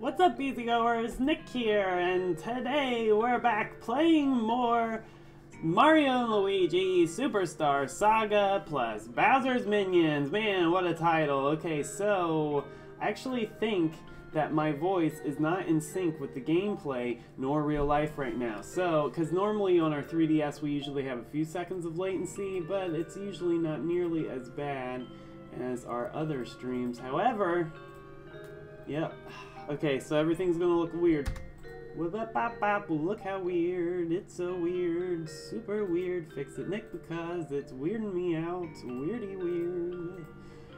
What's up, easygoers? Nick here, and today we're back playing more Mario Luigi Superstar Saga plus Bowser's Minions. Man, what a title. Okay, so I actually think that my voice is not in sync with the gameplay nor real life right now. So, because normally on our 3DS we usually have a few seconds of latency, but it's usually not nearly as bad as our other streams. However, yep. Okay, so everything's gonna look weird. Look how weird. It's so weird. Super weird. Fix it, Nick, because it's weirding me out. Weirdy weird.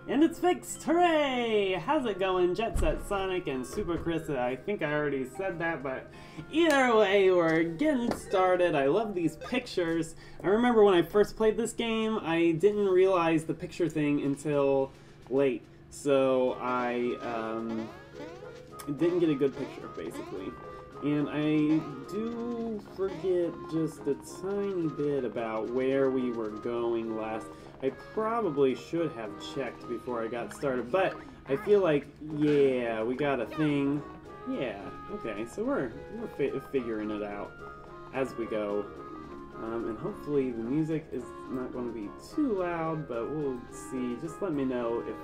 And it's fixed! Hooray! How's it going, Jet Set Sonic and Super Chris? I think I already said that, but either way, we're getting started. I love these pictures. I remember when I first played this game, I didn't realize the picture thing until late. So I didn't get a good picture, basically. And I do forget just a tiny bit about where we were going last. I probably should have checked before I got started, but I feel like, yeah, we got a thing. Yeah, okay, so we're figuring it out as we go. And hopefully the music is not going to be too loud, but we'll see. Just let me know if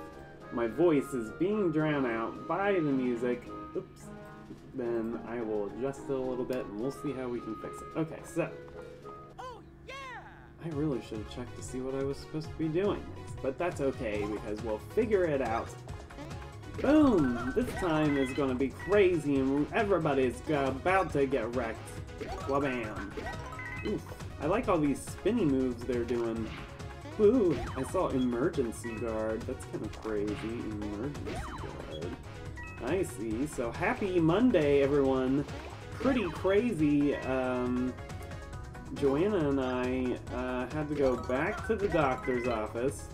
my voice is being drowned out by the music. Oops. Then I will adjust it a little bit and we'll see how we can fix it. Okay, so. Oh, yeah! I really should have checked to see what I was supposed to be doing next, but that's okay because we'll figure it out. Boom! This time is going to be crazy and everybody's about to get wrecked. Wabam! Oof. I like all these spinny moves they're doing. Ooh, I saw emergency guard. That's kind of crazy. Emergency guard. I see. So happy Monday, everyone. Pretty crazy. Joanna and I had to go back to the doctor's office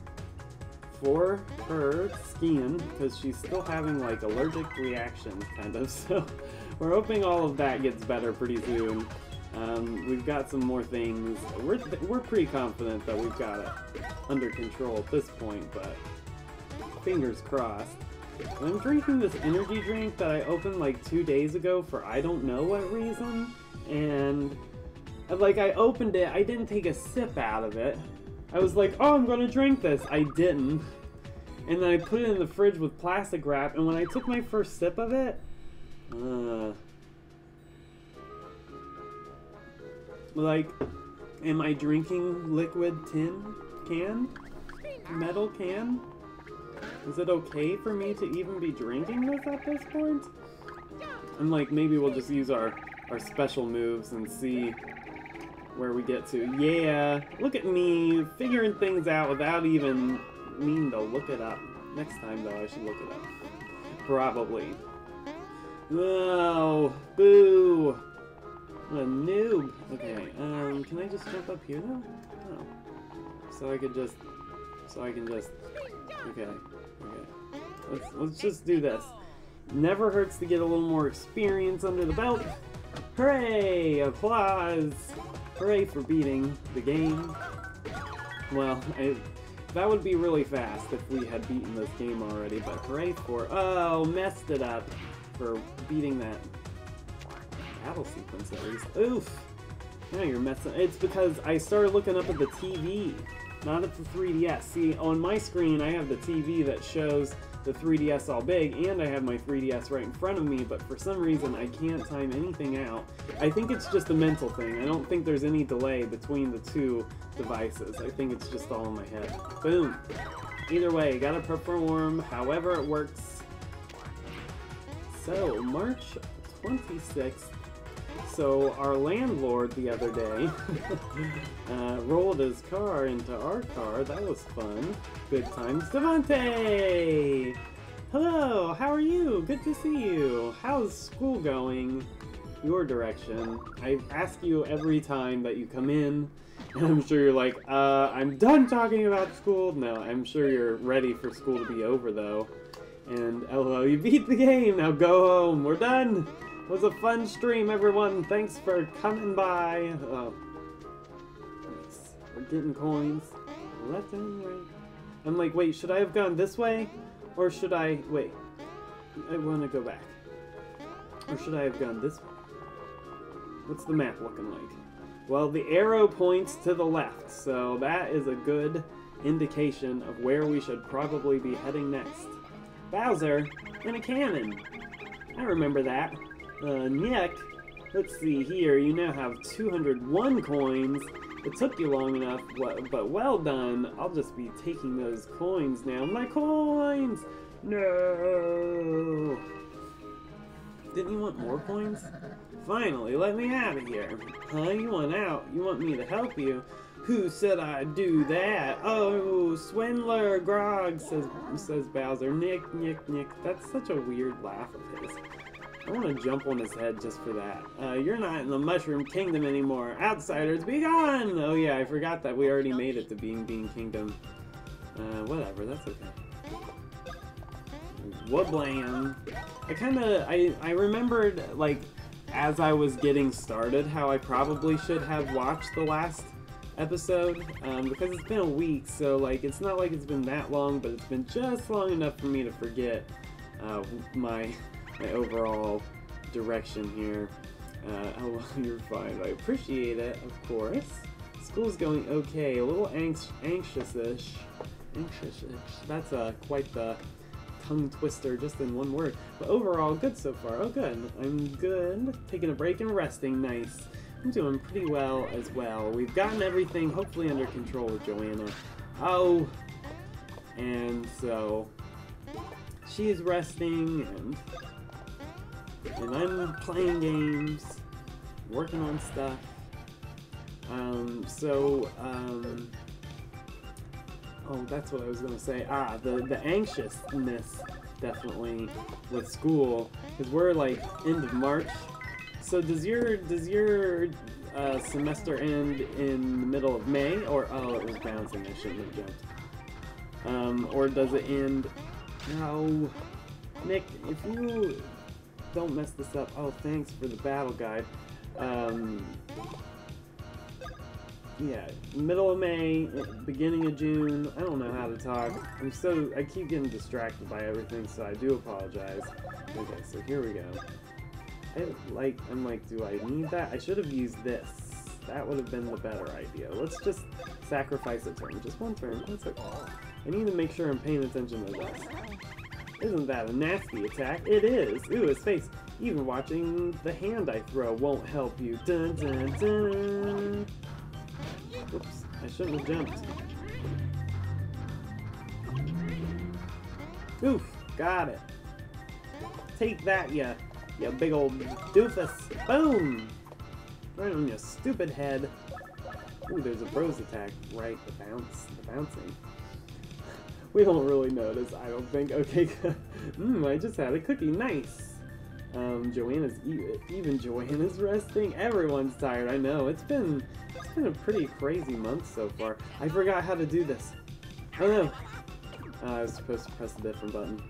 for her skin because she's still having like allergic reactions, kind of. So we're hoping all of that gets better pretty soon. We've got some more things. We're pretty confident that we've got it under control at this point, but fingers crossed. I'm drinking this energy drink that I opened like 2 days ago for I don't know what reason, and like I opened it, I didn't take a sip out of it. I was like, oh, I'm gonna drink this. I didn't. And then I put it in the fridge with plastic wrap, and when I took my first sip of it, like, am I drinking liquid tin can? Metal can? Is it okay for me to even be drinking this at this point? I'm like, maybe we'll just use our special moves and see where we get to. Yeah, look at me figuring things out without even needing to look it up. Next time, though, I should look it up. Probably. Oh, boo. What a noob. Okay, can I just jump up here, though? No. So I can just... Okay. Okay. Let's just do this. Never hurts to get a little more experience under the belt. Hooray! Applause! Hooray for beating the game. Well, that would be really fast if we had beaten this game already, but hooray for... Oh, messed it up for beating that battle sequence at least. Oof! Now you're messing... It's because I started looking up at the TV. Not at the 3DS. See, on my screen, I have the TV that shows the 3DS all big, and I have my 3DS right in front of me, but for some reason, I can't time anything out. I think it's just a mental thing. I don't think there's any delay between the two devices. I think it's just all in my head. Boom! Either way, gotta perform however it works. So, March 26th. So our landlord the other day rolled his car into our car. That was fun. Good times. Devante! Hello, how are you? Good to see you. How's school going? Your direction. I ask you every time that you come in, and I'm sure you're like, I'm done talking about school. No, I'm sure you're ready for school to be over though. And LOL, you beat the game. Now go home. We're done. It was a fun stream, everyone. Thanks for coming by. Oh. Nice. We're getting coins. Left and right. I'm like, wait, should I have gone this way? Or should I... Wait. I want to go back. Or should I have gone this way? What's the map looking like? Well, the arrow points to the left, so that is a good indication of where we should probably be heading next. Bowser and a cannon. I remember that. Nick, let's see here. You now have 201 coins. It took you long enough, but well done. I'll just be taking those coins now. My coins! No! Didn't you want more coins? Finally, let me out of here. Huh? You want out? You want me to help you? Who said I'd do that? Oh, swindler, Grog, says Bowser. Nick. That's such a weird laugh of his. I want to jump on his head just for that. You're not in the Mushroom Kingdom anymore. Outsiders, be gone! Oh yeah, I forgot that we already made it to Beanbean Kingdom. Whatever, that's okay. Wablam! I remembered, like, as I was getting started, how I probably should have watched the last episode, because it's been a week, so, like, it's not like it's been that long, but it's been just long enough for me to forget, my overall direction here. Oh, you're fine. I appreciate it, of course. School's going okay. A little anxious-ish. That's quite the tongue twister just in one word. But overall, good so far. Oh, good. I'm good. Taking a break and resting. Nice. I'm doing pretty well as well. We've gotten everything hopefully under control with Joanna. Oh. And so she's resting and I'm playing games, working on stuff. Oh, that's what I was gonna say. The anxiousness definitely with school, because we're like end of March. So does your semester end in the middle of May, or oh, it was bouncing. I shouldn't have jumped. Or does it end? No, Nick, if you don't mess this up. Oh, thanks for the battle guide. Yeah, middle of May, beginning of June. I don't know how to talk. I keep getting distracted by everything, so I do apologize. Okay, so here we go. I'm like, do I need that? I should have used this. That would have been the better idea. Let's just sacrifice a turn. Just one turn. That's okay. I need to make sure I'm paying attention to this. Isn't that a nasty attack? It is! Ooh, his face! Even watching the hand I throw won't help you. Dun dun dun! Oops, I shouldn't have jumped. Oof! Got it! Take that, ya big old doofus! Boom! Right on your stupid head. Ooh, there's a bros attack, right? The bouncing. We don't really notice, I don't think. Okay, I just had a cookie. Nice. Even Joanna's resting. Everyone's tired. I know. It's been a pretty crazy month so far. I forgot how to do this. Oh no. I was supposed to press a different button.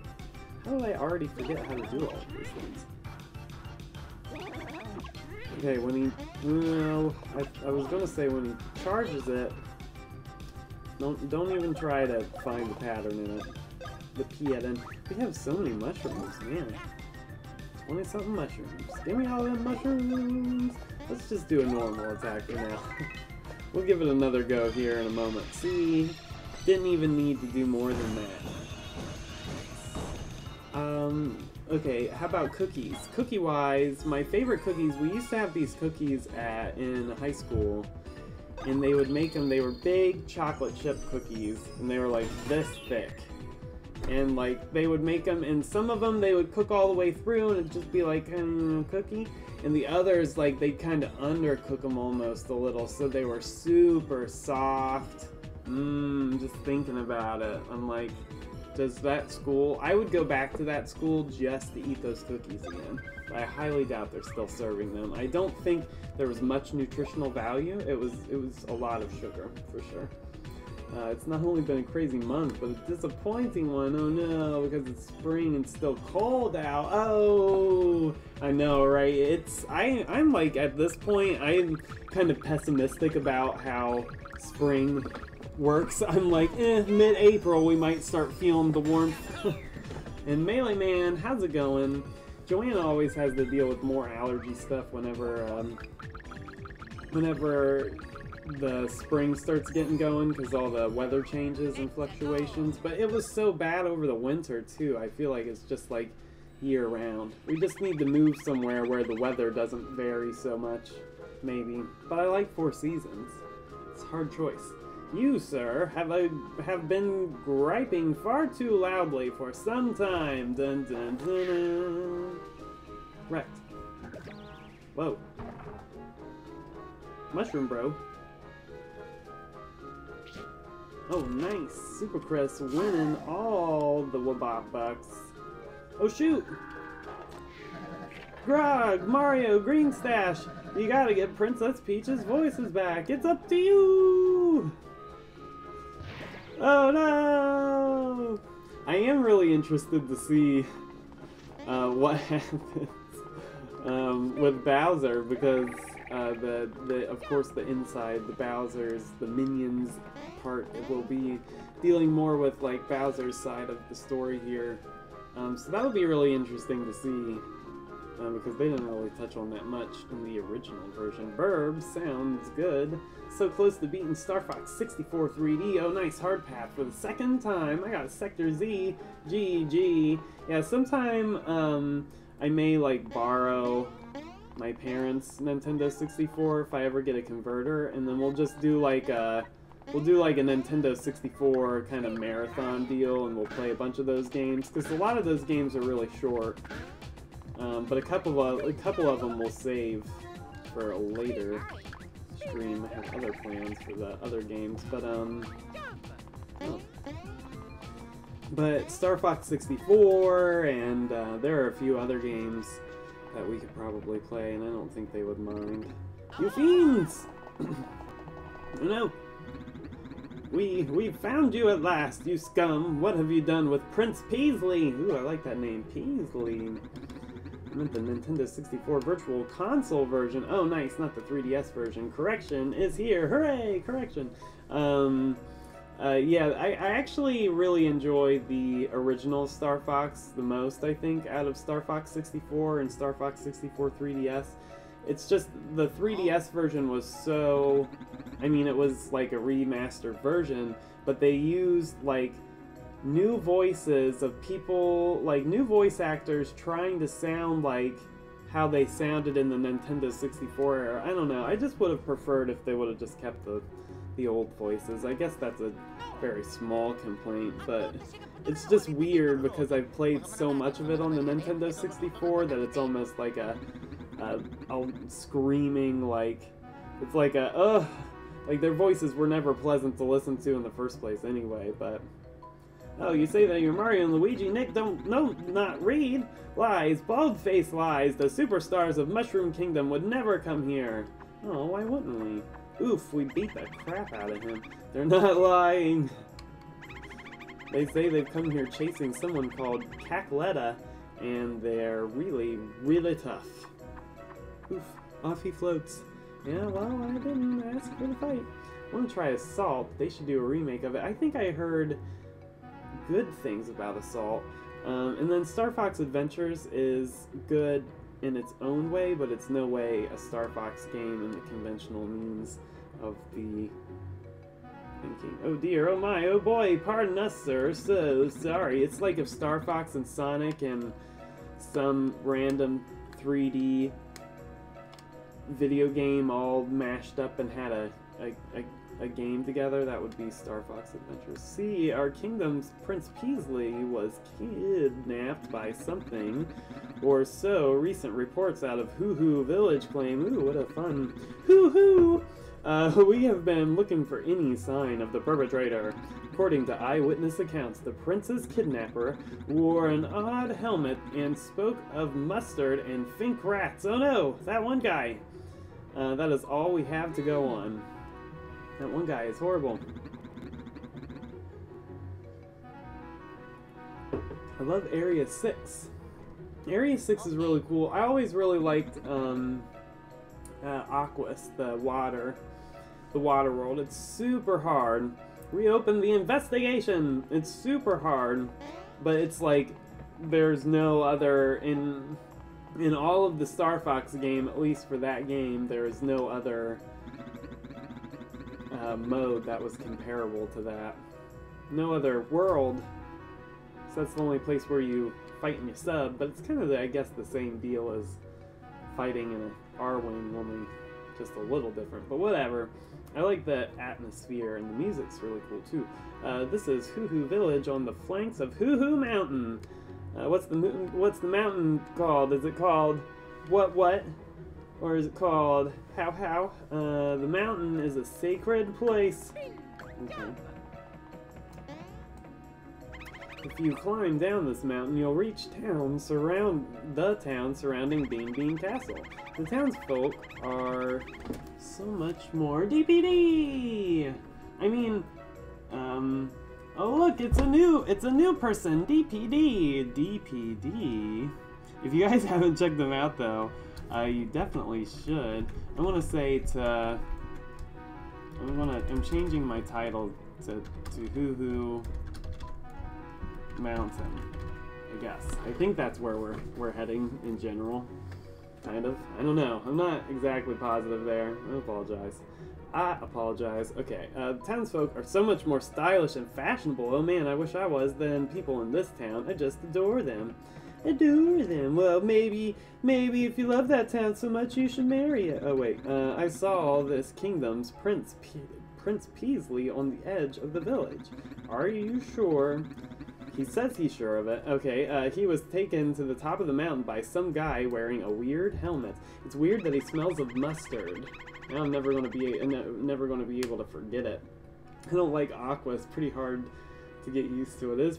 How did I already forget how to do all of these things? Okay, when I was gonna say when he charges it. Don't even try to find the pattern in it. The pattern. We have so many mushrooms, man. 20-something mushrooms. Give me all them mushrooms! Let's just do a normal attack for now. We'll give it another go here in a moment. See? Didn't even need to do more than that. Okay, how about cookies? Cookie-wise, my favorite cookies, we used to have these cookies in high school. And they would make them, they were big chocolate chip cookies, and they were like this thick. And like, they would make them, and some of them they would cook all the way through, and it'd just be like cookie. And the others, like, they'd kind of undercook them almost a little, so they were super soft. Just thinking about it, I'm like, does that school, I would go back to that school just to eat those cookies again. I highly doubt they're still serving them. I don't think there was much nutritional value. It was a lot of sugar, for sure. It's not only been a crazy month, but a disappointing one. Oh no, because it's spring and still cold out. Oh, I know, right? I'm like, at this point, I'm kind of pessimistic about how spring works. I'm like, mid-April we might start feeling the warmth. And Melee Man, how's it going? Joanna always has to deal with more allergy stuff whenever the spring starts getting going because all the weather changes and fluctuations. But it was so bad over the winter too. I feel like it's just like year round. We just need to move somewhere where the weather doesn't vary so much, maybe. But I like Four Seasons. It's a hard choice. You, sir, have been griping far too loudly for some time. Dun dun dun dun. Wrecked. Whoa. Mushroom bro. Oh, nice. Super Chris winning all the Wabop bucks. Oh, shoot! Grog, Mario, Greenstash, you gotta get Princess Peach's voices back. It's up to you! Oh, no! I am really interested to see what happens with Bowser, because of course the inside, the Bowser's, the minions part will be dealing more with like Bowser's side of the story here. So that'll be really interesting to see, because they didn't really touch on that much in the original version. Burb sounds good. So close to beating Star Fox 64 3D. Oh, nice hard path for the second time. I got Sector Z. GG. Yeah, sometime I may like borrow my parents' Nintendo 64 if I ever get a converter, and then we'll just do like a Nintendo 64 kind of marathon deal, and we'll play a bunch of those games, because a lot of those games are really short. But a couple of them will save for a later stream. I have other plans for the other games, but Star Fox 64, and there are a few other games that we could probably play, and I don't think they would mind. You fiends! Oh no! We've found you at last, you scum! What have you done with Prince Peasley? Ooh, I like that name, Peasley. I meant the Nintendo 64 Virtual Console version. Oh, nice, not the 3DS version. Correction is here. Hooray! Correction. Yeah, I actually really enjoy the original Star Fox the most, I think, out of Star Fox 64 and Star Fox 64 3DS. It's just the 3DS version was so... I mean, it was like a remastered version, but they used, like, new voices of people, like, new voice actors trying to sound like how they sounded in the Nintendo 64 era. I don't know, I just would have preferred if they would have just kept the old voices. I guess that's a very small complaint, but it's just weird because I've played so much of it on the Nintendo 64 that it's almost like a screaming, like, it's like a, ugh, like their voices were never pleasant to listen to in the first place anyway, but... Oh, you say that you're Mario and Luigi. Nick, not read. Lies, bald-faced lies. The superstars of Mushroom Kingdom would never come here. Oh, why wouldn't we? Oof, we beat the crap out of him. They're not lying. They say they've come here chasing someone called Cackletta, and they're really, really tough. Oof, off he floats. Yeah, well, I didn't ask for the fight. I want to try Assault. They should do a remake of it. I think I heard good things about Assault. And then Star Fox Adventures is good in its own way, but it's no way a Star Fox game in the conventional means of the thinking. Oh dear, oh my, oh boy, pardon us, sir, so sorry. It's like if Star Fox and Sonic and some random 3D video game all mashed up and had a game together. That would be Star Fox Adventures. See, our kingdom's Prince Peasley was kidnapped by something or so. Recent reports out of HooHoo Village claim, ooh, what a fun HooHoo! We have been looking for any sign of the perpetrator. According to eyewitness accounts, the prince's kidnapper wore an odd helmet and spoke of mustard and fink rats. Oh no, that one guy. That is all we have to go on. That one guy is horrible. I love Area 6. Area 6 is really cool. I always really liked Aquas, the water world. It's super hard. Reopen the investigation! It's super hard, but it's like there's no other In all of the Star Fox game, at least for that game, there is no other mode that was comparable to that. No other world. So that's the only place where you fight in your sub, but it's kind of, I guess, the same deal as fighting in a R-Wing, only just a little different, but whatever. I like the atmosphere, and the music's really cool too. This is HooHoo Village on the flanks of HooHoo Mountain. What's the mountain called? Is it called what? Or is it called how? The mountain is a sacred place. Okay. If you climb down this mountain, you'll reach the town surrounding Beanbean Castle. The townsfolk are so much more DPD. I mean, oh look, it's a new person, DPD. If you guys haven't checked them out though, you definitely should. I want to say I'm changing my title to HooHoo Mountain, I guess. I think that's where we're heading in general. Kind of. I don't know. I'm not exactly positive there. I apologize. Okay. Townsfolk are so much more stylish and fashionable. Oh man, I wish I was than people in this town. I just adore them. Adore them. Well, maybe if you love that town so much, you should marry it. Oh wait. I saw this kingdom's Prince Peasley on the edge of the village. Are you sure? He says he's sure of it. Okay, he was taken to the top of the mountain by some guy wearing a weird helmet. It's weird that he smells of mustard. I'm never going to be able to forget it. I don't like Aqua. It's pretty hard to get used to. It is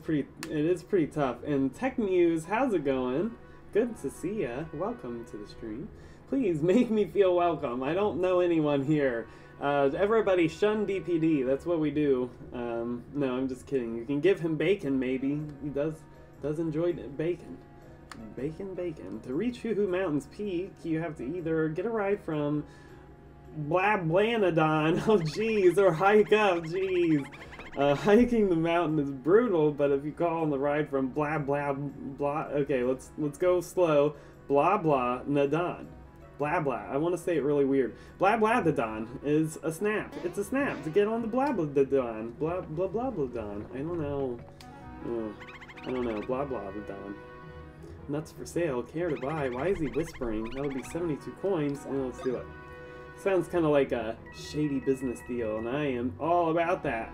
pretty tough. And Tech Muse, how's it going? Good to see ya. Welcome to the stream. Please make me feel welcome. I don't know anyone here. Everybody shun DPD. That's what we do. No, I'm just kidding. You can give him bacon, maybe. He does enjoy bacon. Bacon. To reach HooHoo Mountain's peak, you have to either get a ride from Blablanadon, oh jeez, or hike up, jeez. Hiking the mountain is brutal, but if you call on the ride from blah. Okay, let's go slow. Blablanadon. Blah. I want to say it really weird. Blabladadon is a snap. It's a snap to get on the Blabladadon. Blabladadon. I don't know. Blabladadon. Nuts for sale. Care to buy. Why is he whispering? That would be 72 coins. And let's do it. Sounds kind of like a shady business deal, and I am all about that.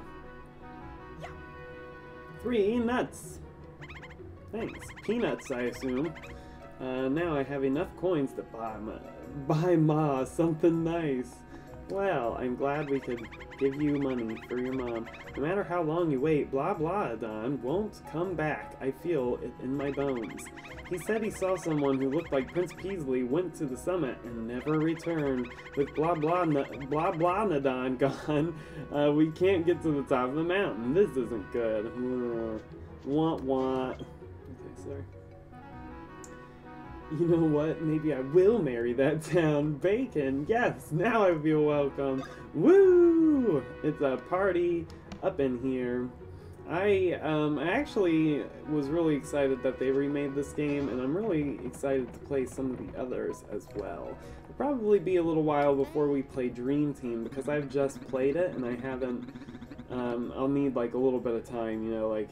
3 nuts. Thanks. Peanuts, I assume. Now I have enough coins to buy Ma something nice. Well, I'm glad we could give you money for your mom. No matter how long you wait, Blabladon won't come back. I feel it in my bones. He said he saw someone who looked like Prince Peasley went to the summit and never returned. With Blablanadon gone, we can't get to the top of the mountain. This isn't good. Want. Okay, sorry. You know what? Maybe I will marry that town. Bacon. Yes, now I feel welcome. Woo! It's a party up in here. I actually was really excited that they remade this game, and I'm really excited to play some of the others as well. It'll probably be a little while before we play Dream Team, because I've just played it, and I haven't, I'll need like a little bit of time, you know, like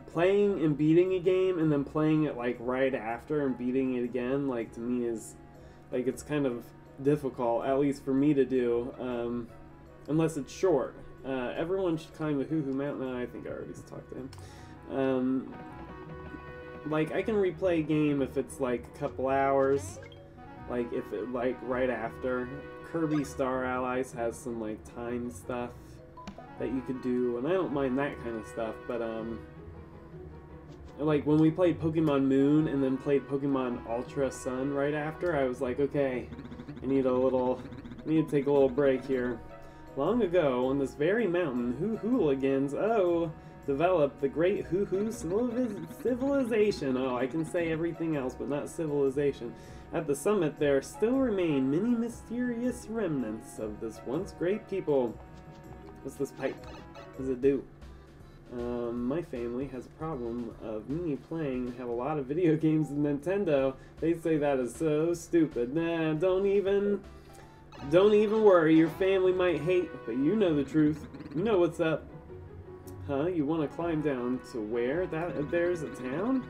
playing and beating a game and then playing it like right after and beating it again, like to me is like it's kind of difficult, at least for me to do, unless it's short. Everyone should climb the HooHoo Mountain. I think I already talked to him. Like I can replay a game if it's like a couple hours, like if it like right after. Kirby Star Allies has some like time stuff that you could do, and I don't mind that kind of stuff, but like when we played Pokemon Moon and then played Pokemon Ultra Sun right after, I was like, okay, I need to take a little break here. Long ago, on this very mountain, HooHooligans, developed the great HooHoo civilization. Oh, I can say everything else, but not civilization. At the summit, there still remain many mysterious remnants of this once great people. What's this pipe? What does it do? my family has a problem of me playing, have a lot of video games in Nintendo. They say that is so stupid. Nah, don't even worry. Your family might hate, but you know the truth. You know what's up. Huh? You want to climb down to where? There's a town?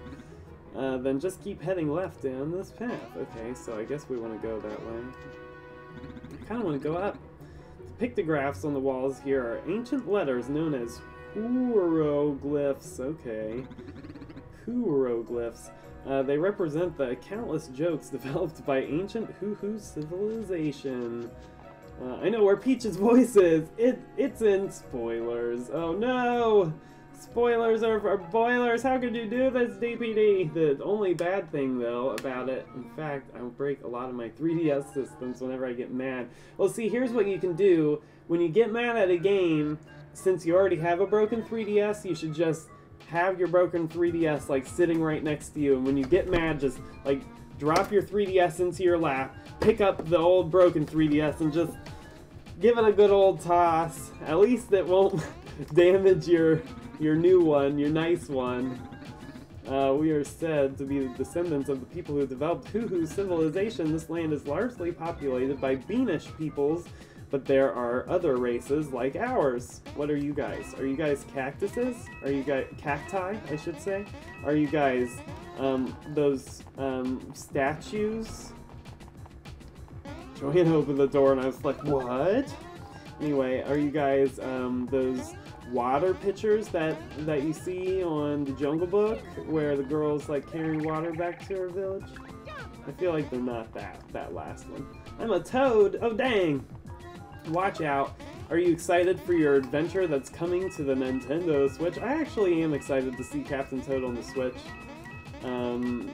Then just keep heading left down this path. Okay, so I guess we want to go that way. I kind of want to go up. The pictographs on the walls here are ancient letters known as hieroglyphs. Okay. Hieroglyphs. They represent the countless jokes developed by ancient HooHoo civilization. I know where Peach's voice is. It's in spoilers. Oh no! Spoilers are for boilers. How could you do this, DPD? The only bad thing, though, about it, in fact, I will break a lot of my 3DS systems whenever I get mad. Well, see, here's what you can do. When you get mad at a game, since you already have a broken 3DS, you should just have your broken 3DS, like, sitting right next to you. And when you get mad, just, like, drop your 3DS into your lap, pick up the old broken 3DS, and just give it a good old toss. At least it won't damage your new one, your nice one. We are said to be the descendants of the people who developed HooHoo civilization. This land is largely populated by Beanish peoples, but there are other races like ours. What are you guys? Are you guys cactuses? Are you guys cacti, I should say? Are you guys those statues? Joanna opened the door and I was like, what? Anyway, are you guys those water pitchers that you see on the Jungle Book, where the girl's like carrying water back to her village? I feel like they're not that last one. I'm a toad! Oh dang! Watch out. Are you excited for your adventure that's coming to the Nintendo Switch? I actually am excited to see Captain Toad on the Switch. I'm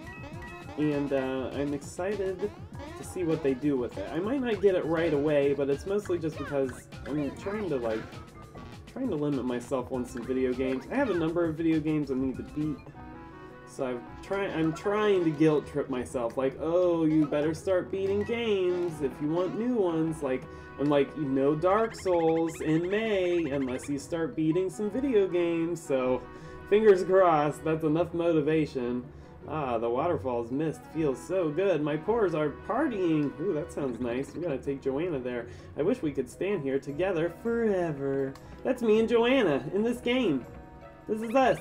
excited to see what they do with it. I might not get it right away, but it's mostly just because I'm trying to limit myself on some video games. I have a number of video games I need to beat, so I'm trying to guilt trip myself, like, oh, you better start beating games if you want new ones. Like, I'm like, you know, Dark Souls in May unless you start beating some video games. So fingers crossed, that's enough motivation. Ah, the waterfall's mist feels so good. My pores are partying. Ooh, that sounds nice. We gotta take Joanna there. I wish we could stand here together forever. That's me and Joanna in this game. This is us.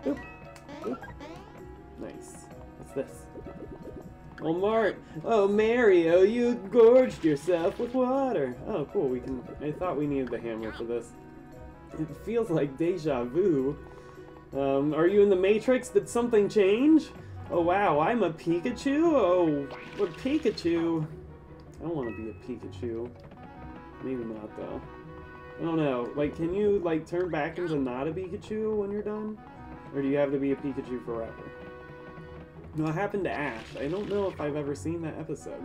Oop. Oop. Nice. What's this? Oh, Mario, you gorged yourself with water. Oh, cool. I thought we needed the hammer for this. It feels like deja vu. Are you in the Matrix? Did something change? Oh wow, I'm a Pikachu? Oh, what Pikachu? I don't want to be a Pikachu. Maybe not though. I don't know. Like, can you like turn back into not a Pikachu when you're done? Or do you have to be a Pikachu forever? No, what happened to Ash? I don't know if I've ever seen that episode.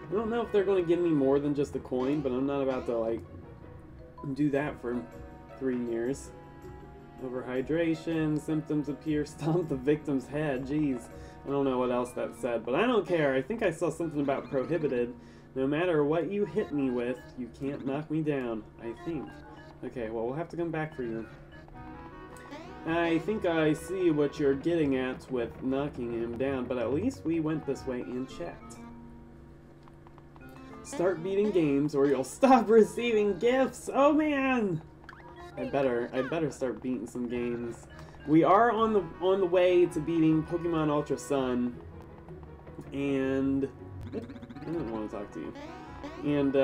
I don't know if they're going to give me more than just a coin, but I'm not about to like do that for 3 years. Overhydration, symptoms appear, stomp the victim's head. Jeez, I don't know what else that said, but I don't care. I think I saw something about prohibited. No matter what you hit me with, you can't knock me down, I think. Okay, well, we'll have to come back for you. I think I see what you're getting at with knocking him down, but at least we went this way and checked. Start beating games or you'll stop receiving gifts! Oh man! I better start beating some games. We are on the way to beating Pokemon Ultra Sun, and I didn't want to talk to you. And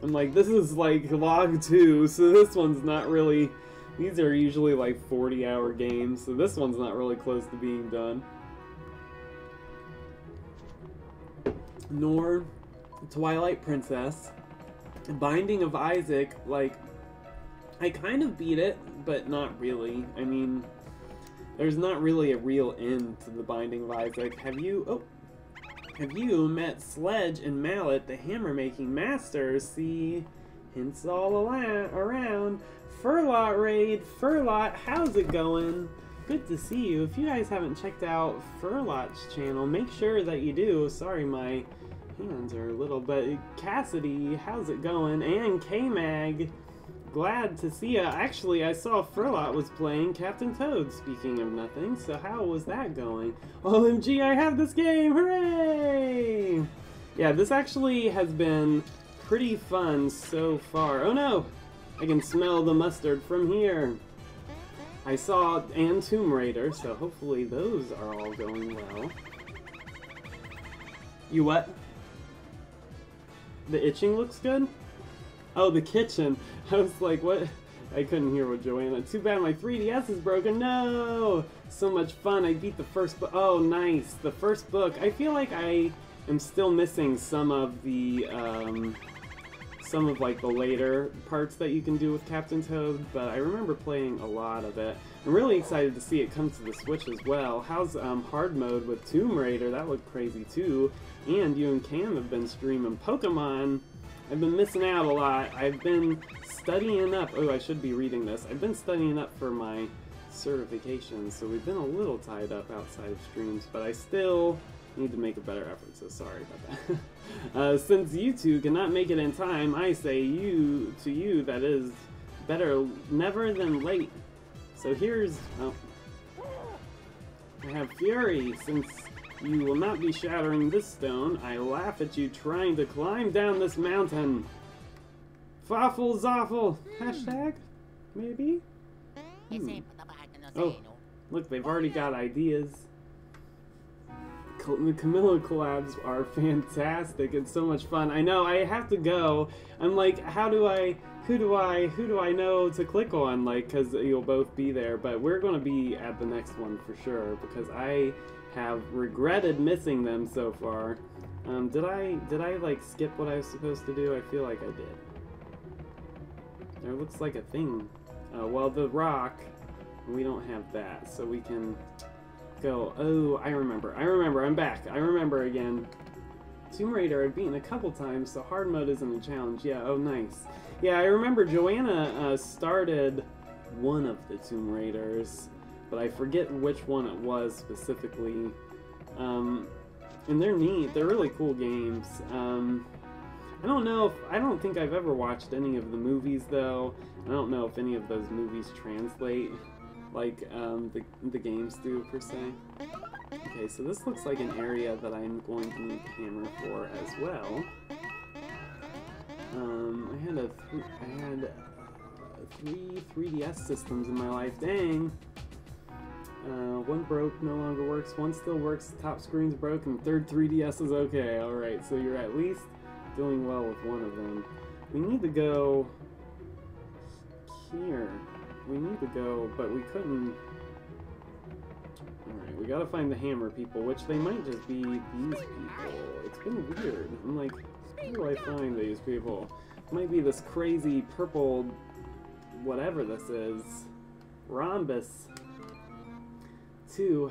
I'm like, this is like log 2, so this one's not really. These are usually like 40-hour games, so this one's not really close to being done. Nor Twilight Princess. Binding of Isaac, like, I kind of beat it, but not really. I mean, there's not really a real end to the Binding of Isaac. Have you met Sledge and Mallet, the hammer-making masters? See, hints all around. Furlot raid, Furlot, how's it going? Good to see you. If you guys haven't checked out Furlot's channel, make sure that you do. Sorry, my hands are a little, but Cassidy, how's it going? And K-Mag, glad to see ya. Actually, I saw Furlot was playing Captain Toad, speaking of nothing, so how was that going? OMG, I have this game! Hooray! Yeah, this actually has been pretty fun so far. Oh no! I can smell the mustard from here. I saw and Tomb Raider, so hopefully those are all going well. You what? The itching looks good? Oh, the kitchen. I was like, what? I couldn't hear what Joanna. Too bad my 3DS is broken. No! So much fun. I beat the first book. Oh, nice. The first book. I feel like I am still missing some of the, like the later parts that you can do with Captain Toad, but I remember playing a lot of it. I'm really excited to see it come to the Switch as well. How's hard mode with Tomb Raider? That looked crazy too. And you and Cam have been streaming Pokemon. I've been missing out a lot. I've been studying up. Oh, I should be reading this. I've been studying up for my certification, so we've been a little tied up outside of streams, but I still need to make a better effort, so sorry about that. Since you two cannot make it in time, I say to you that is better never than late. So here's, oh, I have fury. Since you will not be shattering this stone, I laugh at you trying to climb down this mountain. Fawful Zoffle. Hashtag? Maybe? Oh, look, they've already got ideas. The Camilla collabs are fantastic. It's so much fun. I know, I have to go. I'm like, who do I know to click on? Like, because you'll both be there. But we're going to be at the next one for sure, because I have regretted missing them so far. Did I like skip what I was supposed to do? I feel like I did. There looks like a thing. Well, the rock, we don't have that, so we can go. Oh, I remember, I'm back. I remember again. Tomb Raider I've beaten a couple times, so hard mode isn't a challenge. Yeah, oh nice. Yeah, I remember Joanna started one of the Tomb Raiders, but I forget which one it was specifically. And they're neat. They're really cool games. I don't think I've ever watched any of the movies though. I don't know if any of those movies translate like the games do per se. Okay, so this looks like an area that I'm going to need the hammer for as well. I had three 3DS systems in my life. Dang. One broke, no longer works. One still works. Top screen's broken. Third 3DS is okay. All right, so you're at least doing well with one of them. We need to go here. We need to go, but we couldn't. Alright, we gotta find the hammer people, which they might just be these people. It's been weird. I'm like, how do I find these people? It might be this crazy purple, whatever this is. Rhombus.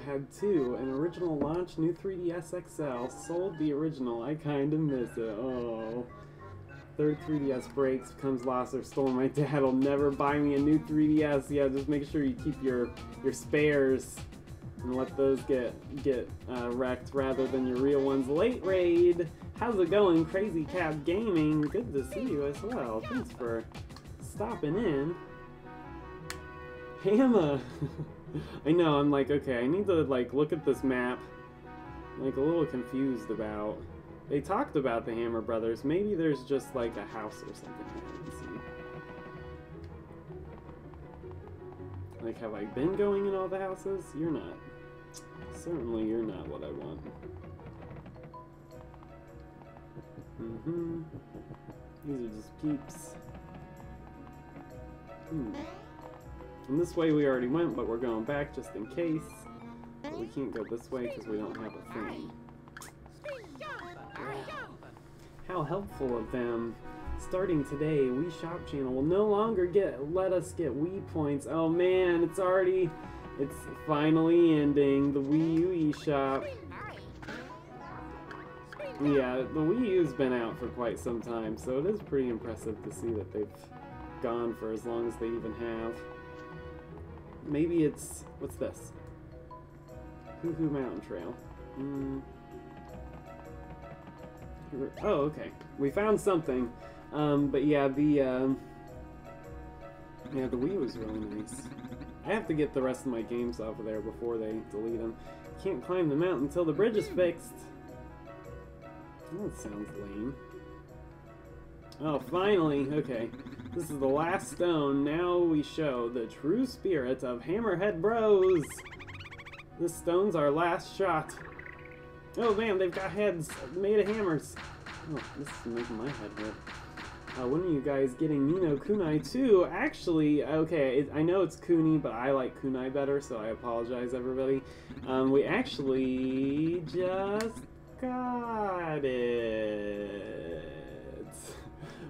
Had two. An original launch, new 3DS XL. Sold the original. I kinda miss it. Oh. Third 3DS breaks, becomes lost, or stolen. My dad will never buy me a new 3DS. Yeah, just make sure you keep your spares and let those get wrecked rather than your real ones. Late Raid, how's it going? Crazy Cat Gaming, good to see you as well. Thanks for stopping in. Hammer. I know, I'm like, okay, I need to like look at this map. I'm like a little confused about. They talked about the Hammer Brothers. Maybe there's just like a house or something I didn't see. Like, have I been going in all the houses? You're not. Certainly you're not what I want. These are just peeps. And this way we already went, but we're going back just in case. But we can't go this way because we don't have a thing. How helpful of them. Starting today, Wii Shop channel will no longer let us get Wii points. Oh man, it's finally ending. The Wii U eShop. Yeah, the Wii U's been out for quite some time, so it is pretty impressive to see that they've gone for as long as they even have. Maybe it's, what's this? HooHoo Mountain Trail. Oh, okay. We found something. But yeah, the Wii was really nice. I have to get the rest of my games off of there before they delete them. Can't climb the mountain until the bridge is fixed. That sounds lame. Oh, finally! Okay. This is the last stone. Now we show the true spirit of Hammerhead Bros! This stone's our last shot. Oh man, they've got heads made of hammers. Oh, this is making my head hurt. When are you guys getting Ni no Kunai too? Actually, okay, I know it's Kuni, but I like Kunai better, so I apologize, everybody. We actually just got it.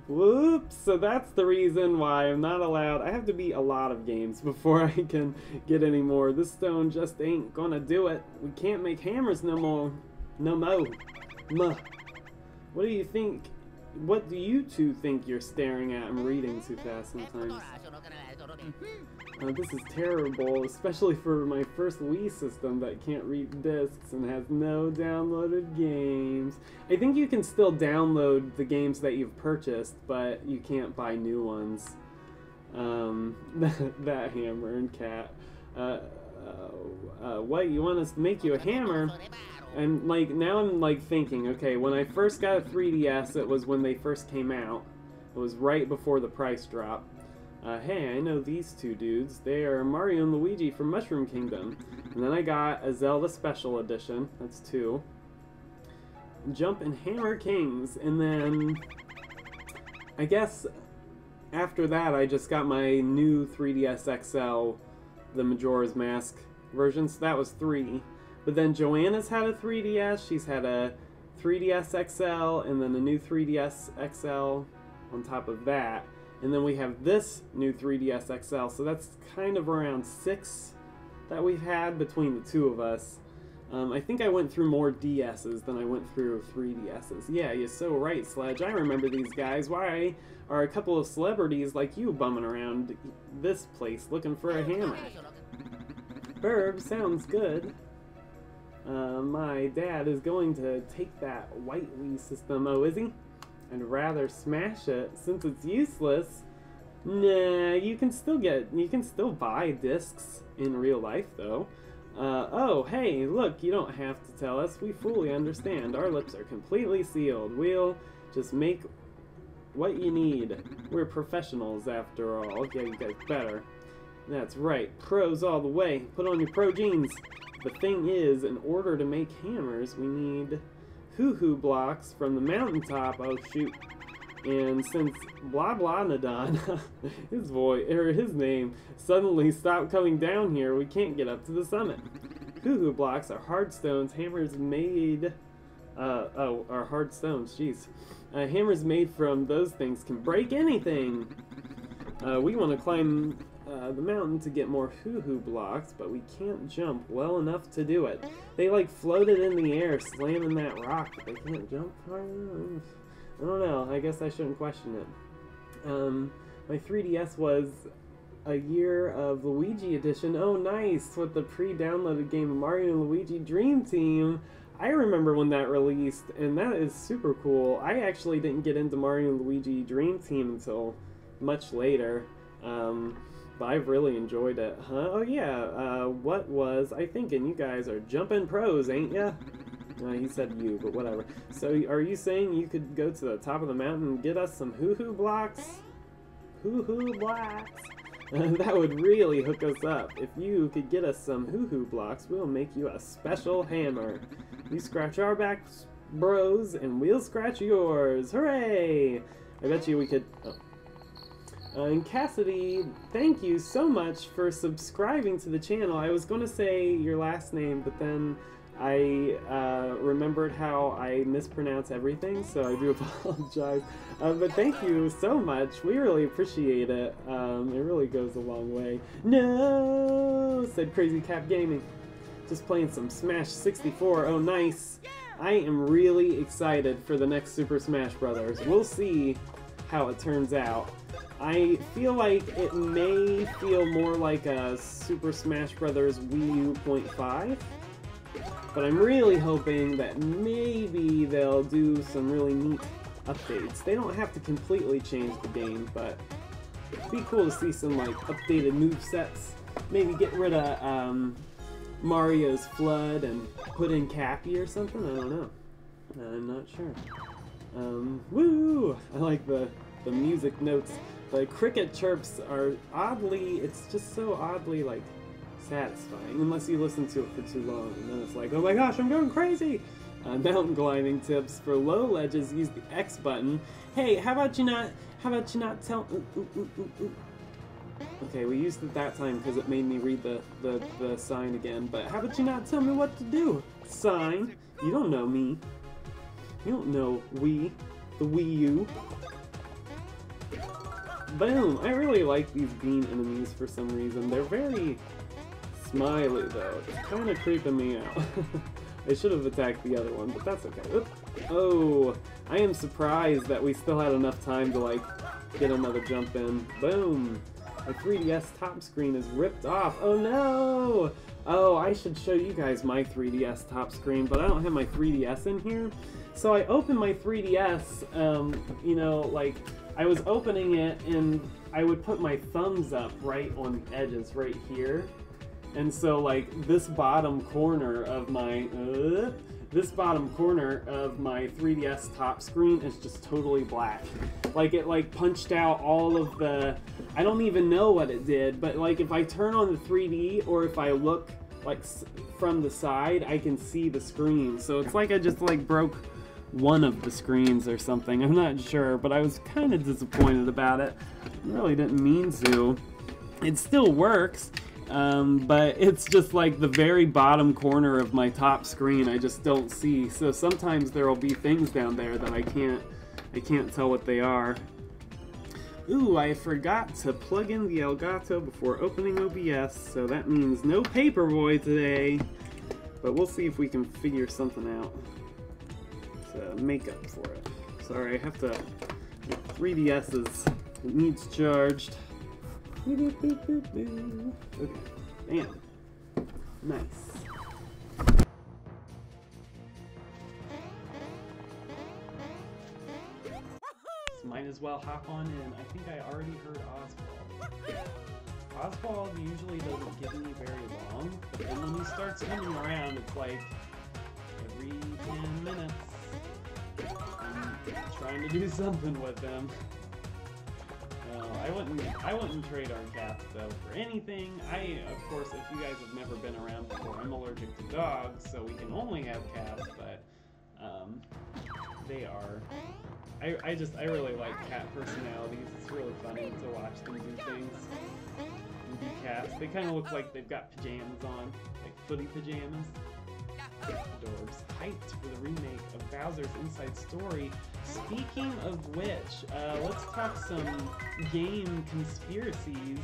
Whoops! So that's the reason why I'm not allowed. I have to beat a lot of games before I can get any more. This stone just ain't gonna do it. We can't make hammers no more. No mo. Muh. What do you think? What do you two think you're staring at? I'm reading too fast sometimes. This is terrible, especially for my first Wii system that can't read discs and has no downloaded games. I think you can still download the games that you've purchased, but you can't buy new ones. That hammer and cat. What, you want us to make you a hammer? And like, now I'm like thinking, okay, when I first got a 3DS, it was when they first came out. It was right before the price drop. Hey, I know these two dudes. They are Mario and Luigi from Mushroom Kingdom. And then I got a Zelda Special Edition. That's 2. Jump and Hammer Kings. And then, I guess, after that, I just got my new 3DS XL, the Majora's Mask version. So that was 3. But then Joanna's had a 3DS, she's had a 3DS XL, and then a new 3DS XL on top of that. And then we have this new 3DS XL, so that's kind of around 6 that we've had between the two of us. I think I went through more DSs than I went through 3DSs. Yeah, you're so right, Sledge. I remember these guys. Why are a couple of celebrities like you bumming around this place looking for a hammer? Burb, sounds good. My dad is going to take that white Wii system, oh is he? I'd rather smash it since it's useless. Nah, you can still buy discs in real life though. Oh, hey, look, you don't have to tell us. We fully understand. Our lips are completely sealed. We'll just make what you need. We're professionals after all. Yeah, you guys better. That's right. Pros all the way. Put on your pro jeans. The thing is, in order to make hammers, we need HooHoo blocks from the mountaintop. Oh shoot! And since Blah Blah Nadon, his name suddenly stopped coming down here, we can't get up to the summit. HooHoo blocks are hard stones. Hammers made. Are hard stones. Jeez. Hammers made from those things can break anything. We want to climb the mountain to get more HooHoo blocks, but we can't jump well enough to do it. They like floated in the air, slamming that rock, but they can't jump far enough. I don't know, I guess I shouldn't question it. My 3DS was a year of Luigi Edition. Oh nice, with the pre-downloaded game Mario and Luigi Dream Team. I remember when that released, and that is super cool. I actually didn't get into Mario and Luigi Dream Team until much later. But I've really enjoyed it. Huh? Oh yeah, what was I thinking? You guys are jumping pros, ain't ya? He said you, but whatever. So are you saying you could go to the top of the mountain and get us some HooHoo blocks? HooHoo blocks? That would really hook us up. If you could get us some HooHoo blocks, we'll make you a special hammer. You scratch our backs, bros, and we'll scratch yours. Hooray! I bet you we could... Oh. And Cassidy, thank you so much for subscribing to the channel. I was going to say your last name, but then I remembered how I mispronounce everything, so I do apologize. But thank you so much. We really appreciate it. It really goes a long way. No, said Crazy Cap Gaming. Just playing some Smash 64. Oh, nice. I am really excited for the next Super Smash Brothers. We'll see how it turns out. I feel like it may feel more like a Super Smash Bros. Wii U .5. But I'm really hoping that maybe they'll do some really neat updates. They don't have to completely change the game, but it'd be cool to see some like updated movesets. Maybe get rid of Mario's Flood and put in Cappy or something. I don't know. I'm not sure. Woo! I like the music notes. The cricket chirps are oddly, it's just so oddly like satisfying, unless you listen to it for too long, and then it's like, oh my gosh, I'm going crazy! Mountain climbing tips. For low ledges, use the X button. Hey, how about you not tell... Okay, we used it that time because it made me read the sign again, but how about you not tell me what to do? Sign? You don't know me. You don't know the Wii U. Boom! I really like these bean enemies for some reason. They're very smiley though. It's kind of creeping me out. I should have attacked the other one, but that's okay. Oop. Oh, I am surprised that we still had enough time to like get another jump in. Boom! My 3DS top screen is ripped off. Oh no! Oh, I should show you guys my 3DS top screen, but I don't have my 3DS in here. So I opened my 3DS, you know, like, I was opening it and I would put my thumbs up right on the edges right here. And so like this bottom corner of my 3DS top screen is just totally black. Like it like punched out all of the, I don't even know what it did, but like if I turn on the 3D or if I look like from the side, I can see the screen. So it's like I just like broke one of the screens or something. I'm not sure, but I was kind of disappointed about it. I really didn't mean to. It still works, but it's just like the very bottom corner of my top screen I just don't see. So sometimes there will be things down there that I can't tell what they are. Ooh, I forgot to plug in the Elgato before opening OBS, so that means no Paperboy today. But we'll see if we can figure something out to make up for it. Sorry, I have to... 3DS's, it needs charged. Okay, bam. Nice. Might as well hop on in. I think I already heard Oswald. Oswald usually doesn't give me very long, but then when he starts coming around, it's like every 10 minutes. I'm trying to do something with him. I wouldn't trade our cats though for anything. Of course, if you guys have never been around before, I'm allergic to dogs, so we can only have cats, but they are. I really like cat personalities. It's really funny to watch them do things and be cats. They kind of look like they've got pajamas on, like footy pajamas. Adorbs. Hyped for the remake of Bowser's Inside Story. Speaking of which, let's talk some game conspiracies,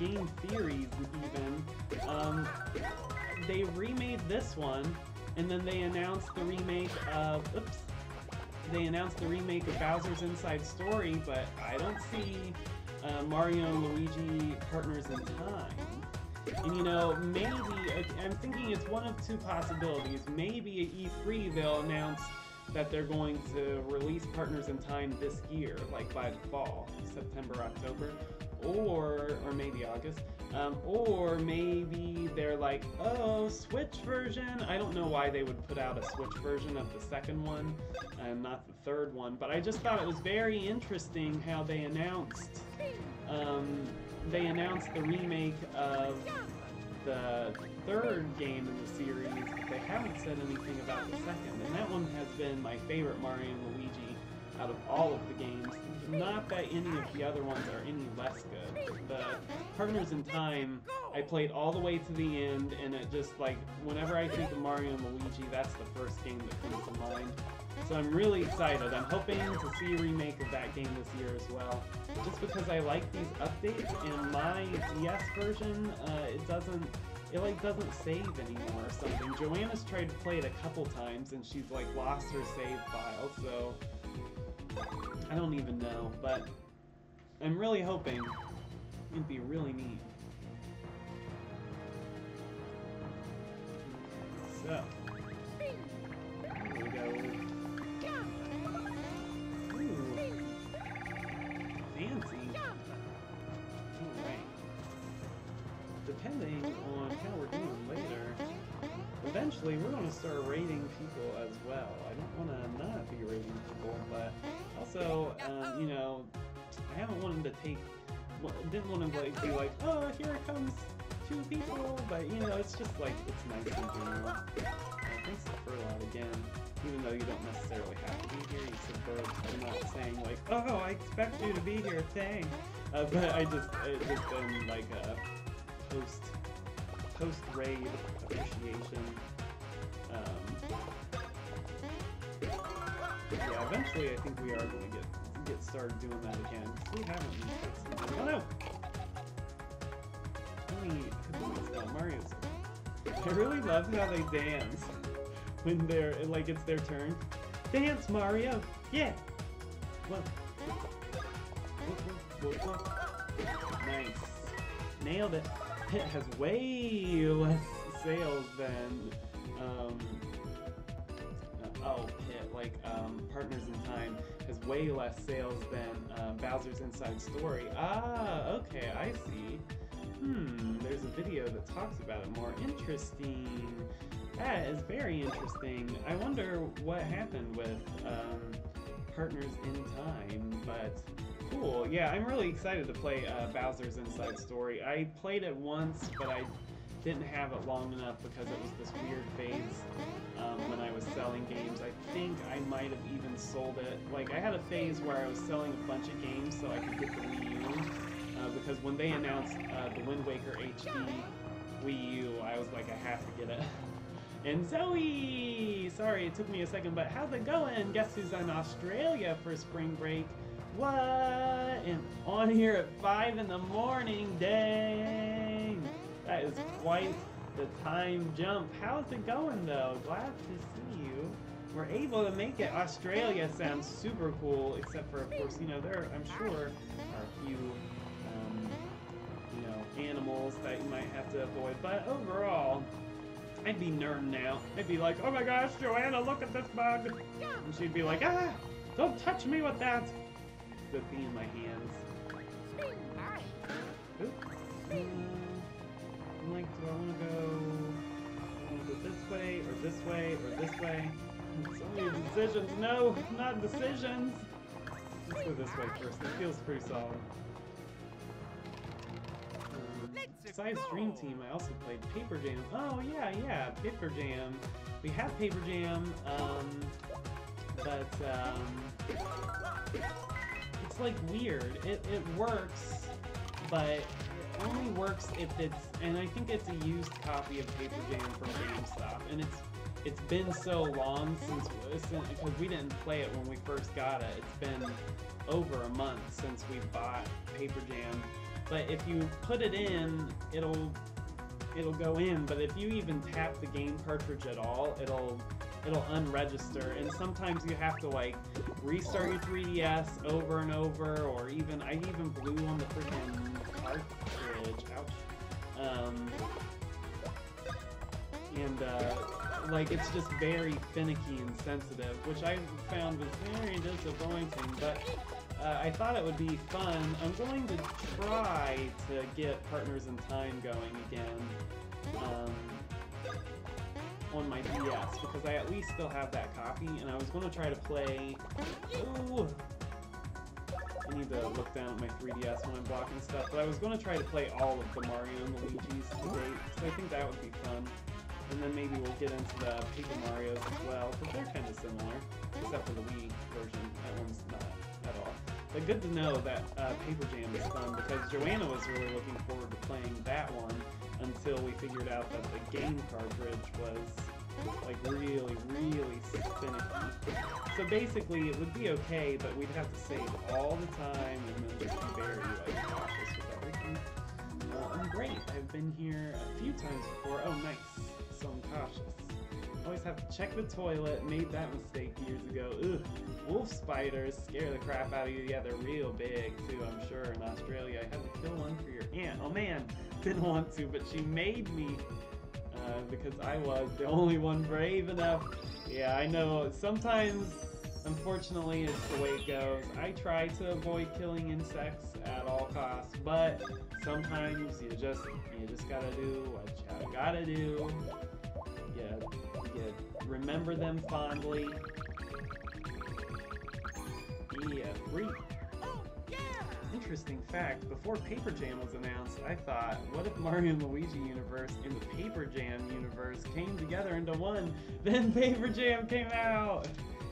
game theories even. They remade this one, and then they announced the remake of, they announced the remake of Bowser's Inside Story, but I don't see Mario and Luigi Partners in Time. And you know, maybe, I'm thinking it's one of two possibilities. Maybe at E3 they'll announce that they're going to release Partners in Time this year, like by the fall, September, October, or maybe August. Or maybe they're like, oh, Switch version? I don't know why they would put out a Switch version of the second one and not the third one, but I just thought it was very interesting how they announced the remake of the third game in the series, but they haven't said anything about the second, and that one has been my favorite Mario and Luigi out of all of the games. Not that any of the other ones are any less good. The Partners in Time, I played all the way to the end, and it just, like, whenever I think of Mario and Luigi, that's the first game that comes to mind. So I'm really excited. I'm hoping to see a remake of that game this year as well. Just because I like these updates, and my DS version, it doesn't save anymore or something. Joanna's tried to play it a couple times, and she's, like, lost her save file, so I don't even know, but I'm really hoping it'd be really neat. So, here we go. Ooh. Fancy. Alright. Depending on how we're doing later, eventually we're going to start rating people as well. I don't want to not be rating people, but also, you know, I haven't wanted to take, didn't want to like be like, oh, here comes 2 people, but you know, it's just like, it's nice in general. Thanks to Furlout again, even though you don't necessarily have to be here, you subvert. I'm not saying like, oh, I expect you to be here, thanks. But it's just been like a post-raid appreciation. Yeah, eventually I think we are going to get started doing that again. We haven't been fixing it. Oh no! Mario's. I really love how they dance when they're like it's their turn. Dance, Mario! Yeah! Whoa. Whoa. Nice. Nailed it. It has way less sales than Partners in Time has way less sales than Bowser's Inside Story. Ah, okay, I see. There's a video that talks about it more. Interesting. That is very interesting. I wonder what happened with Partners in Time, but cool. Yeah, I'm really excited to play Bowser's Inside Story. I played it once, but I didn't have it long enough because it was this weird phase when I was selling games. I think I might have even sold it. Like, I had a phase where I was selling a bunch of games so I could get the Wii U. Because when they announced the Wind Waker HD Wii U, I was like, I have to get it. And Zoe! Sorry, it took me a second, but how's it going? Guess who's in Australia for spring break? What? And on here at 5 in the morning, dang! That is quite the time jump. How's it going though? Glad to see you. We're able to make it. Australia sounds super cool, except for, of course, you know, there, I'm sure, are a few, you know, animals that you might have to avoid. But overall, I'd be nerding out. I'd be like, oh my gosh, Joanna, look at this bug! And she'd be like, ah, don't touch me with that! The bee in my hands. Oops. I'm like, do I want to go this way, or this way, or this way? So many decisions. No, not decisions! Let's go this way first. It feels pretty solid. Besides Dream Team, I also played Paper Jam. Oh, yeah, Paper Jam. We have Paper Jam, but, it's like weird. It works, but it only works if it's, and I think it's a used copy of Paper Jam from GameStop, and it's been so long since because we didn't play it when we first got it. It's been over a month since we bought Paper Jam. But if you put it in, it'll go in. But if you even tap the game cartridge at all, it'll unregister. And sometimes you have to like restart your 3DS over and over, or even I even blew on the freaking cartridge. Ouch. Like it's just very finicky and sensitive, which I found was very disappointing. But I thought it would be fun. I'm going to try to get Partners in Time going again on my DS, because I at least still have that copy, and I was going to try to play... Ooh! I need to look down at my 3DS when I'm blocking stuff, but I was going to try to play all of the Mario and Luigi's to date, so I think that would be fun. And then maybe we'll get into the Paper Marios as well, because they're kind of similar, except for the Wii version. That one's not at all. But good to know that Paper Jam is fun, because Joanna was really looking forward to playing that one until we figured out that the game cartridge was like really, really finicky. So basically it would be okay, but we'd have to save all the time and then just be very like cautious with everything. I'm great. I've been here a few times before. Oh, nice. So I'm cautious. Always have to check the toilet. Made that mistake years ago. Ugh. Wolf spiders scare the crap out of you. Yeah, they're real big too, I'm sure. In Australia, I had to kill one for your aunt. Oh man, didn't want to, but she made me. because I was the only one brave enough. Yeah, I know. Sometimes, unfortunately, it's the way it goes. I try to avoid killing insects at all costs, but sometimes you just gotta do what you gotta do. You remember them fondly. Yeah, free. Interesting fact, before Paper Jam was announced, I thought, what if Mario and Luigi universe and the Paper Jam universe came together into one? Then Paper Jam came out!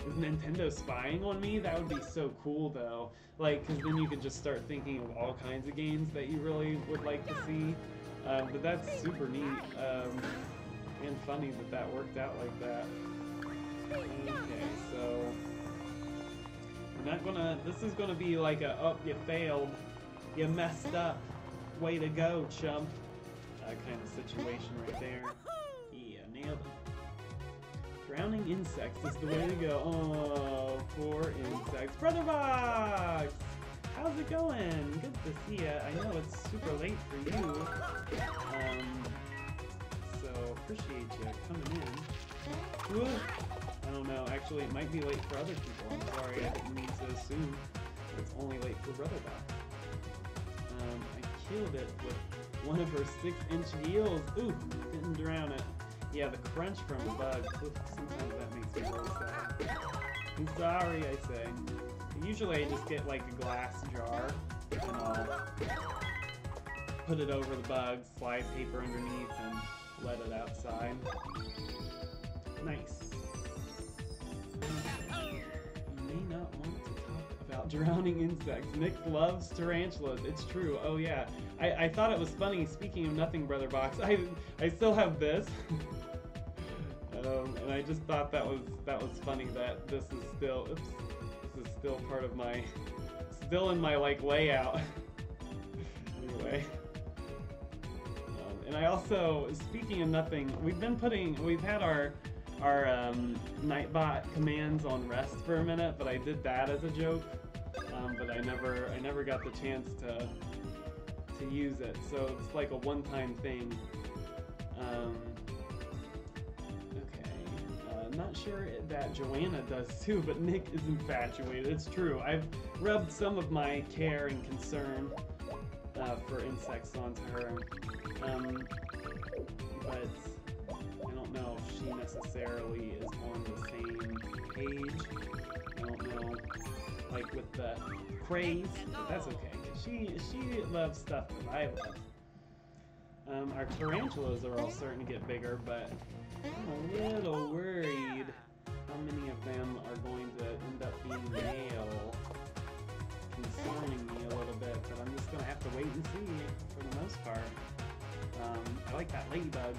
Is Nintendo spying on me? That would be so cool though. Like, cause then you could just start thinking of all kinds of games that you really would like to see. But that's super neat, and funny that that worked out like that. Okay, so... we're not gonna... this is gonna be like a, oh, you failed, you messed up, way to go, chump, kind of situation right there. Yeah, nailed it. Drowning insects is the way to go. Oh, poor insects. Brother Box! How's it going? Good to see ya. I know it's super late for you. So appreciate you coming in. Ooh. I don't know, actually it might be late for other people. I'm sorry, I didn't mean to assume it's only late for Brother Box. I killed it with one of her 6-inch heels. Ooh, didn't drown it. Yeah, the crunch from a bug. Ooh, sometimes that makes me really sad. I'm sorry, I say. Usually I just get like a glass jar and I'll put it over the bug, slide paper underneath, and let it outside. Nice. You may not want to talk about drowning insects. Nick loves tarantulas. It's true. Oh yeah. I thought it was funny. Speaking of nothing, Brother Box, I still have this. And I just thought that was funny that this is still part of my still in my like layout. Anyway. And I also, speaking of nothing, we've had our Nightbot commands on rest for a minute, but I did that as a joke. But I never got the chance to use it, so it's like a one-time thing. Okay, not sure that Joanna does too, but Nick is infatuated. It's true. I've rubbed some of my care and concern for insects onto her, but I don't know if she necessarily is on the same page. I don't know, like with the craze, but that's okay, because she loves stuff that I love. Our tarantulas are all starting to get bigger, but I'm a little worried how many of them are going to end up being male. Concerning me a little bit, but I'm just gonna have to wait and see for the most part. I like that ladybug.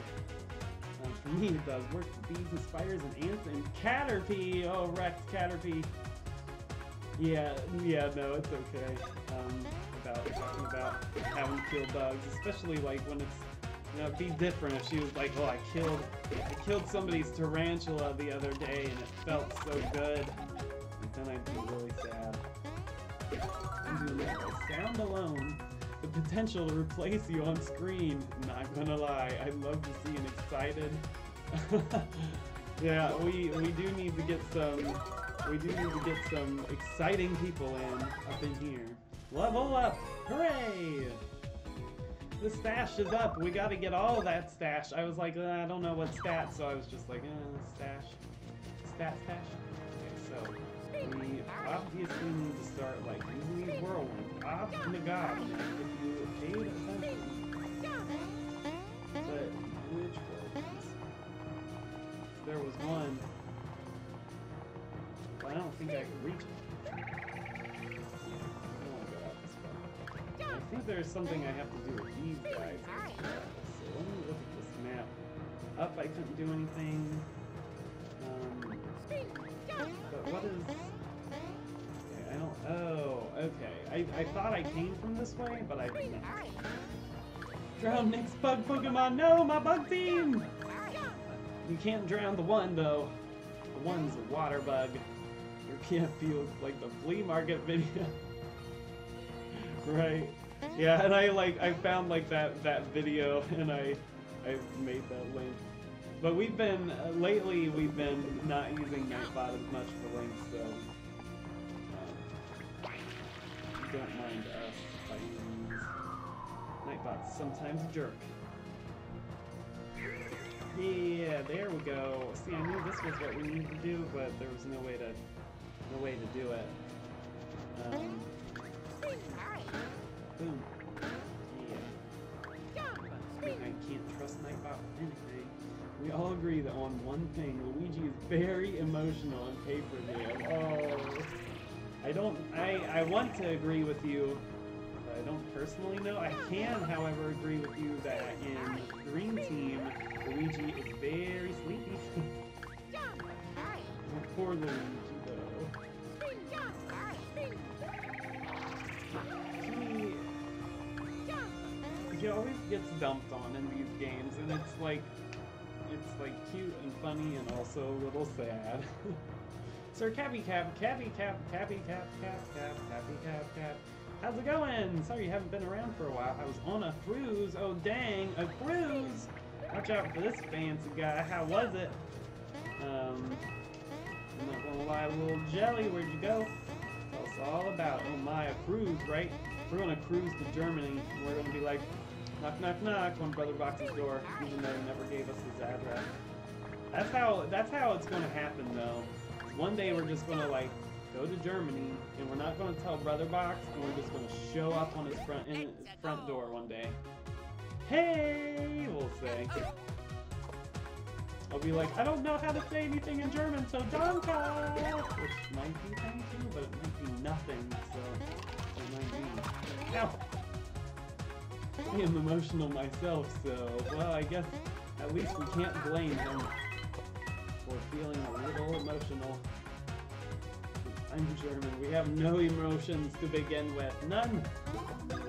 For me, it does work for bees and spiders and ants and Caterpie. Oh, Rex, Caterpie. Yeah, no, it's okay. Talking about having to kill bugs, especially like when it's, you know, it'd be different if she was like, oh, I killed somebody's tarantula the other day and it felt so good. And then I'd be really sad. By sound alone, the potential to replace you on screen. Not gonna lie, I'd love to see an excited. Yeah, we do need to get some exciting people up in here. Level up! Hooray! The stash is up. We gotta get all of that stash. I was like, I don't know what stat, so I was just like, stash. Stash. Okay, so we obviously need to start like using these whirlwinds. In the god, if you paid attention. But which whirlwinds? There was one. But I don't think I could reach it. I think there's something I have to do with these guys. So let me look at this map. Up, I couldn't do anything. But what is... Okay, I don't... Oh, okay. I thought I came from this way, but I did not. Drown Nick's bug Pokemon! No, my bug team! You can't drown the one, though. The one's a water bug. Your PF feels like the flea market video. Right. Yeah, and I found like that video, and I I've made that link. But we've been, lately we've been not using Nightbot as much for links, so don't mind us if I use Nightbot's sometimes a jerk. Yeah, there we go. See, I knew this was what we needed to do, but there was no way to do it. Boom. Yeah. I can't trust Nightbot with anything. We all agree that on one thing, Luigi is very emotional and pay-per-view. Oh. I want to agree with you, but I don't personally know. I can, however, agree with you that in Green Team, Luigi is very sleepy. Poor Luigi, though. He always gets dumped on in these games, and it's like cute and funny and also a little sad. Sir Cappy Cap, Cappy Cap, Cappy Cap, Cappy Cap. How's it going? Sorry you haven't been around for a while. I was on a cruise. Oh dang, a cruise! Watch out for this fancy guy. How was it? I'm not gonna lie, little jelly, where'd you go? Tell us all about it. Oh my, a cruise, right? We're gonna cruise to Germany, and we're gonna be like, knock, knock, knock on Brother Box's door, even though he never gave us his address. That's how it's gonna happen, though. One day we're just gonna like go to Germany, and we're not gonna tell Brother Box, and we're just gonna show up on his front door one day. Hey, we'll say. I'll be like, I don't know how to say anything in German, so Danke! Which might be thank you, but it might be nothing, so it might be. Ow! I am emotional myself, so, well, I guess at least we can't blame him for feeling a little emotional. I'm German. We have no emotions to begin with. None!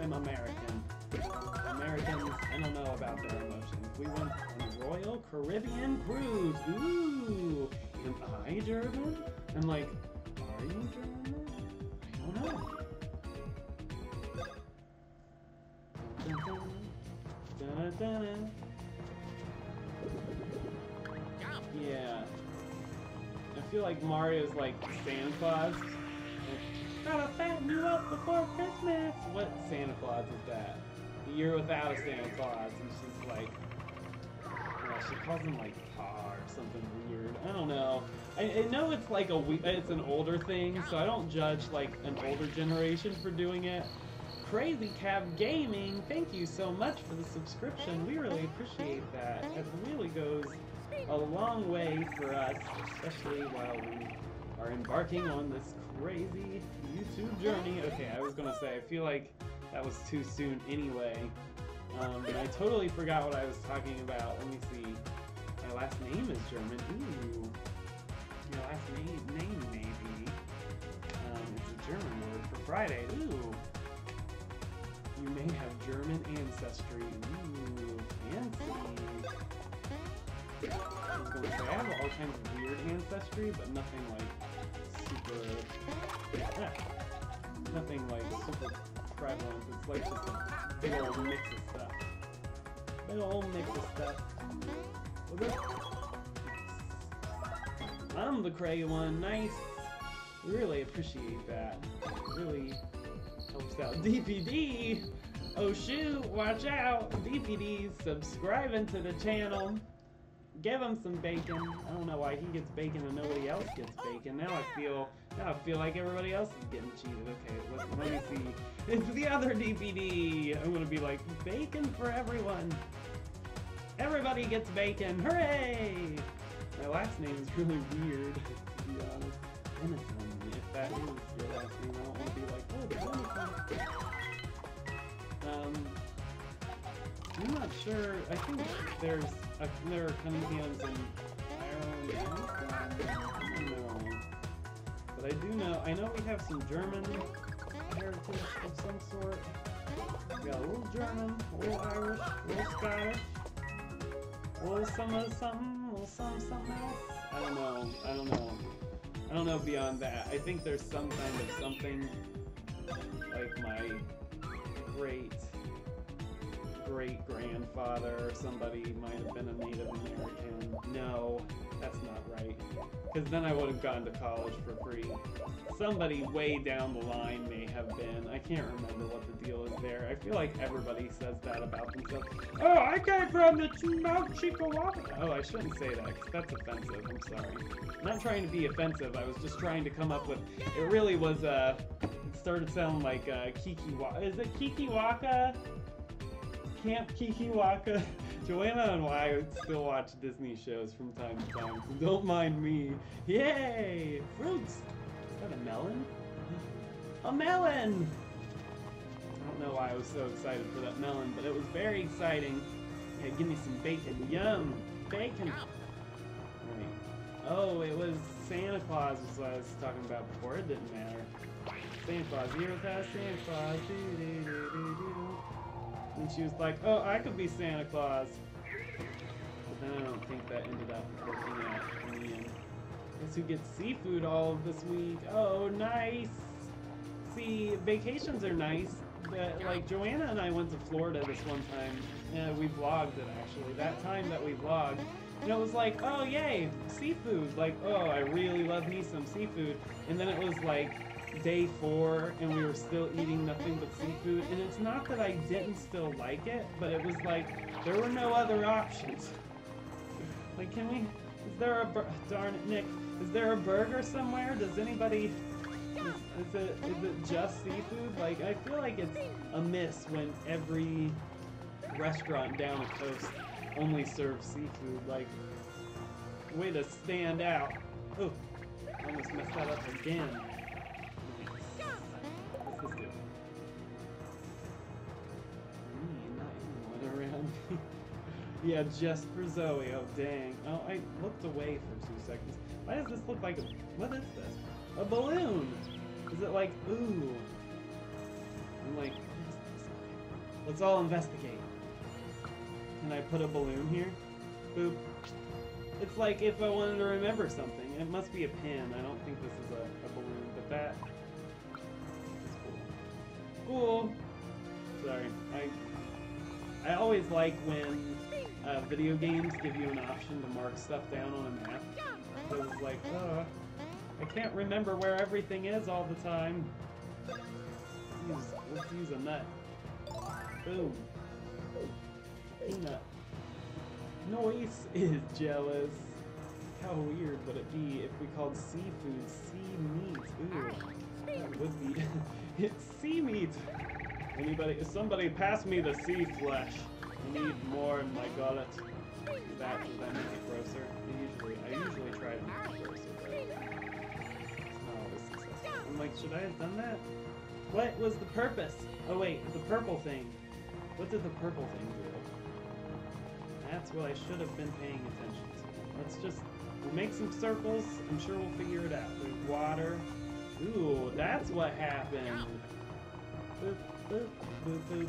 I'm American. Americans, I don't know about their emotions. We went on a Royal Caribbean cruise. Ooh! Am I German? I'm like, are you German? I don't know. Yeah. I feel like Mario's like Santa Claus. Like, gotta fatten you up before Christmas! What Santa Claus is that? A year without a Santa Claus, and she's like... she calls him like Pa or something weird. I don't know. I know it's like it's an older thing, so I don't judge like an older generation for doing it. Crazy Cab Gaming, thank you so much for the subscription. We really appreciate that. It really goes a long way for us, especially while we are embarking on this crazy YouTube journey. Okay, I was gonna say, I feel like that was too soon anyway. And I totally forgot what I was talking about. Let me see. My last name is German. Ooh. Your last name maybe. It's a German word for Friday. Ooh. You may have German ancestry. Ooh, fancy. I was gonna say, I have all kinds of weird ancestry, but nothing like super... nothing like super prevalent. It's like just a big old mix of stuff. Big old mix of stuff. I'm the cray one. Nice. Really appreciate that. Really helps out. DPD! Oh shoot, watch out! DPD's subscribing to the channel. Give him some bacon. I don't know why he gets bacon and nobody else gets bacon. Now I feel like everybody else is getting cheated. Okay, let me see. It's the other DPD! I'm gonna be like, bacon for everyone! Everybody gets bacon! Hooray! My last name is really weird, to be honest. Denison, if that is your last name, I don't want to be like, oh, Denison. I'm not sure. I think there are Cunninghams in Ireland. I don't know. But I do know, I know we have some German heritage of some sort. We got a little German, a little Irish, a little Scottish, a little something, a little something else. I don't know. I don't know beyond that. I think there's some kind of something like my great great-grandfather or somebody might have been a Native American. No, that's not right. Because then I would have gone to college for free. Somebody way down the line may have been. I can't remember what the deal is there. I feel like everybody says that about themselves. Oh, I came from the Mount Chickawawa. Oh, I shouldn't say that, because that's offensive. I'm sorry. I'm not trying to be offensive. I was just trying to come up with... It really was, it started sounding like Kikiwaka. Is it Kikiwaka? Camp Kikiwaka? Joanna and I still watch Disney shows from time to time, so don't mind me. Yay! Fruits! Is that a melon? A melon! I don't know why I was so excited for that melon, but it was very exciting. Yeah, give me some bacon. Yum! Bacon! Wait. Oh, it was Santa Claus was what I was talking about before. It didn't matter. Santa Claus, here with us, Santa Claus. And she was like, oh, I could be Santa Claus. But then I don't think that ended up working out in the end. Guess who gets seafood all of this week? Oh, nice! See, vacations are nice, but like Joanna and I went to Florida this one time. We vlogged it actually. That time that we vlogged, and it was like, oh yay, seafood! Like, oh, I really love me some seafood. And then it was like day 4 and we were still eating nothing but seafood, and it's not that I didn't still like it, but it was like there were no other options. Like, can we, is there a darn it, Nick, is there a burger somewhere? Does anybody, is it just seafood? Like, I feel like it's a miss when every restaurant down the coast only serves seafood. Like, way to stand out. Oh, I almost messed that up again. What's this do? Not anyone around me. Yeah, just for Zoe. Oh, dang. Oh, I looked away for 2 seconds. Why does this look like a... What is this? A balloon! Is it like... Ooh. I'm like... What is this? Let's all investigate. Can I put a balloon here? Boop. It's like if I wanted to remember something. It must be a pin. I don't think this is a balloon, but that... is cool. Cool! Sorry. I always like when video games give you an option to mark stuff down on a map. So it's like, I can't remember where everything is all the time. Let's use a nut. Boom. Peanut. Noise is jealous. How weird would it be if we called seafood sea meat? Ooh, that would be. It's sea meat. Somebody pass me the sea flesh. I need more in my gullet. Does that make it grosser? I usually try to make it grosser, but it's not always successful. I'm like, should I have done that? What was the purpose? Oh wait, the purple thing. What did the purple thing do? That's what I should have been paying attention to. We'll make some circles. I'm sure we'll figure it out. There's water. Ooh, that's what happened. Boop, boop, boop, boop, boop,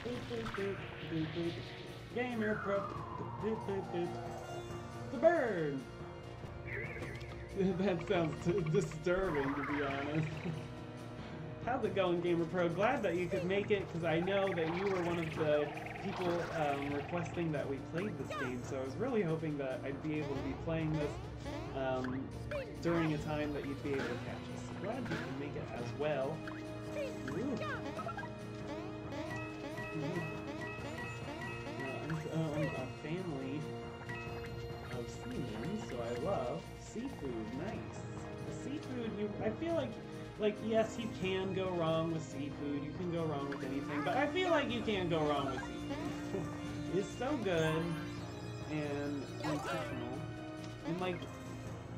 boop, boop, boop, boop. Gamer Pro. Boop, boop, boop. The bird. That sounds disturbing, to be honest. How's it going, Gamer Pro? Glad that you could make it, because I know that you were one of the people requesting that we played this game, so I was really hoping that I'd be able to be playing this during a time that you'd be able to catch us. So glad you can make it as well. Ooh. I'm a family of seamen, so I love seafood. Nice. The seafood, I feel like, yes, you can go wrong with seafood. You can go wrong with anything, but I feel like you can't go wrong with seafood. It's so good and nutritional, and like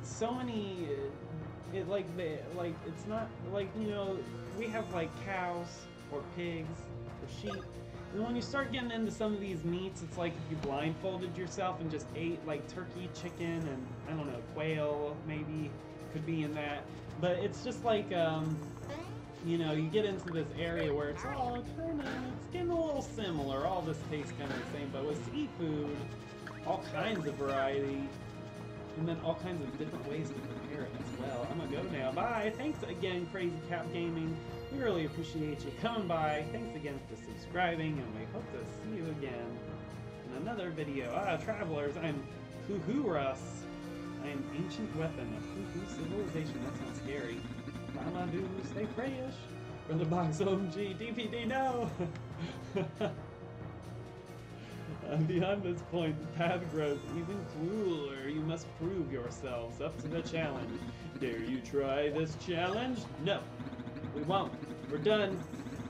so many. It's not like, you know, we have like cows or pigs or sheep. And when you start getting into some of these meats, it's like if you blindfolded yourself and just ate like turkey, chicken, and I don't know, quail maybe could be in that. But it's just like, you know, you get into this area where it's all kind of, it's getting a little similar. All this tastes kind of the same, but with seafood, all kinds of variety, and then all kinds of different ways to prepare it as well. I'm gonna go now. Bye. Thanks again, Crazy Cap Gaming. We really appreciate you coming by. Thanks again for subscribing, and we hope to see you again. another video. Travelers, I'm HooHoo. I am ancient weapon of HooHoo civilization. That sounds scary. Mama do stay fresh. Brother Box OMG, DPD, no! Beyond this point, the path grows even crueler. You must prove yourselves up to the challenge. Dare you try this challenge? No, we won't. We're done.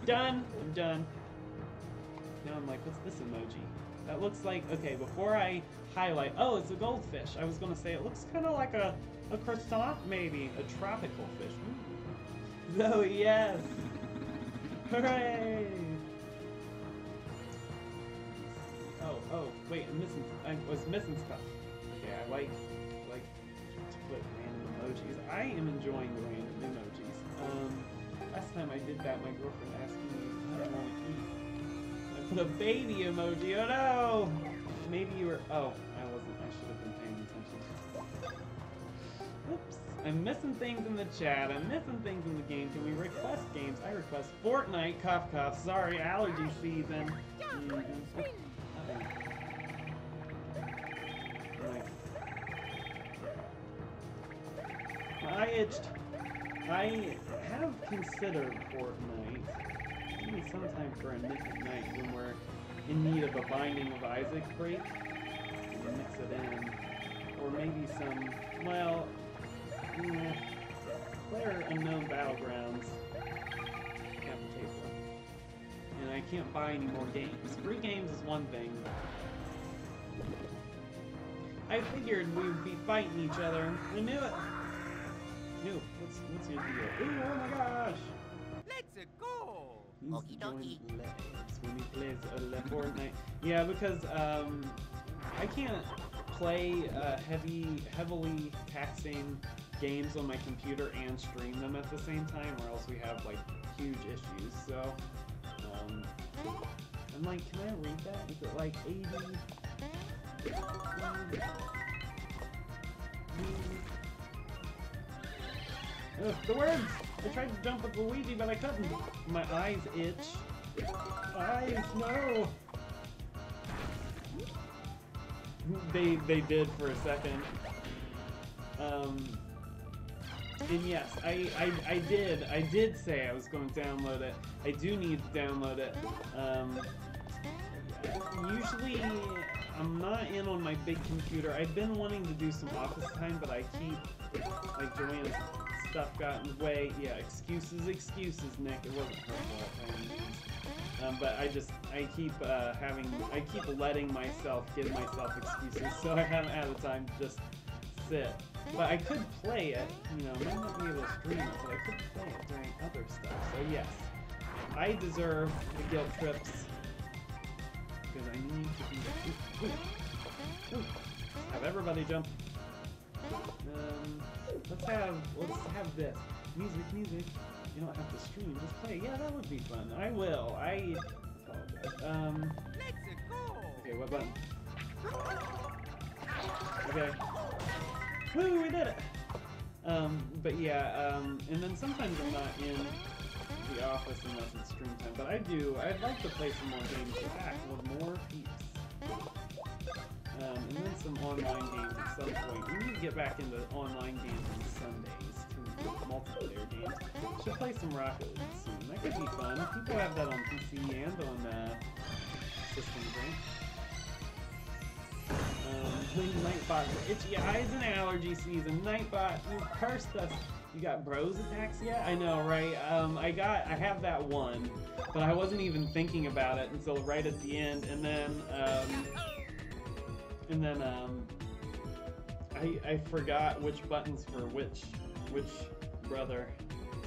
Done. I'm done. Now I'm like, what's this emoji? That looks like, okay, before I highlight, oh, it's a goldfish. I was gonna say it looks kind of like a croissant, maybe. A tropical fish. Ooh. Zoe, yes! Hooray! Oh, wait, I was missing stuff. Okay, I like to put random emojis. I am enjoying the random emojis. Last time I did that, my girlfriend asked me what I want to eat. I put a baby emoji, oh no! Maybe you were, oh, I wasn't, I should have been paying attention. Oops, I'm missing things in the chat, I'm missing things in the game. Can we request games? I request Fortnite, cough cough, sorry, allergy season. I itched. I have considered Fortnite, maybe sometime for a Nick at Night when we're in need of a Binding of Isaac break, and mix it in. Or maybe some, well, Player Unknown Battlegrounds. Have to pay for. And I can't buy any more games. Free games is one thing. I figured we'd be fighting each other. I knew it. What's your deal? Ooh, oh my gosh! Let's go! Okie dokie. When he plays Fortnite. Yeah, because I can't play heavily taxing games on my computer and stream them at the same time, or else we have like huge issues. So I'm like, can I read that? Is it like 80? Ugh, the words! I tried to jump with Luigi, but I couldn't. My eyes itch. Eyes, no! They did for a second. And yes, I did say I was going to download it. I do need to download it. Usually, I'm not in on my big computer. I've been wanting to do some office time, but I keep, like, Joanna's stuff got in the way. Yeah, excuses, Nick. It wasn't her fault. But I keep letting myself give myself excuses, so I haven't had the time to just sit. But I could play it, you know, I might not be able to stream it, but I could play it during other stuff. So yes, I deserve the guilt trips. Because I need to be... Ooh. Have everybody jump. Let's have this. Music. You don't have to stream, just play. Yeah, that would be fun. I will. I apologize. Let's go! Okay, what button? Okay. Woo, we did it! But yeah, and then sometimes I'm not in the office unless it's stream time, but I'd like to play some more games back with more peeps. And then some online games at some point. We need to get back into online games on Sundays, too, multiplayer games. Should play some Rocket League soon. That could be fun. People have that on PC and on systems, right? Nightbot for itchy eyes and allergy season. Nightbot, you cursed us. You got bros attacks yet? I know, right? I have that one, but I wasn't even thinking about it until right at the end, and then I forgot which buttons for which brother.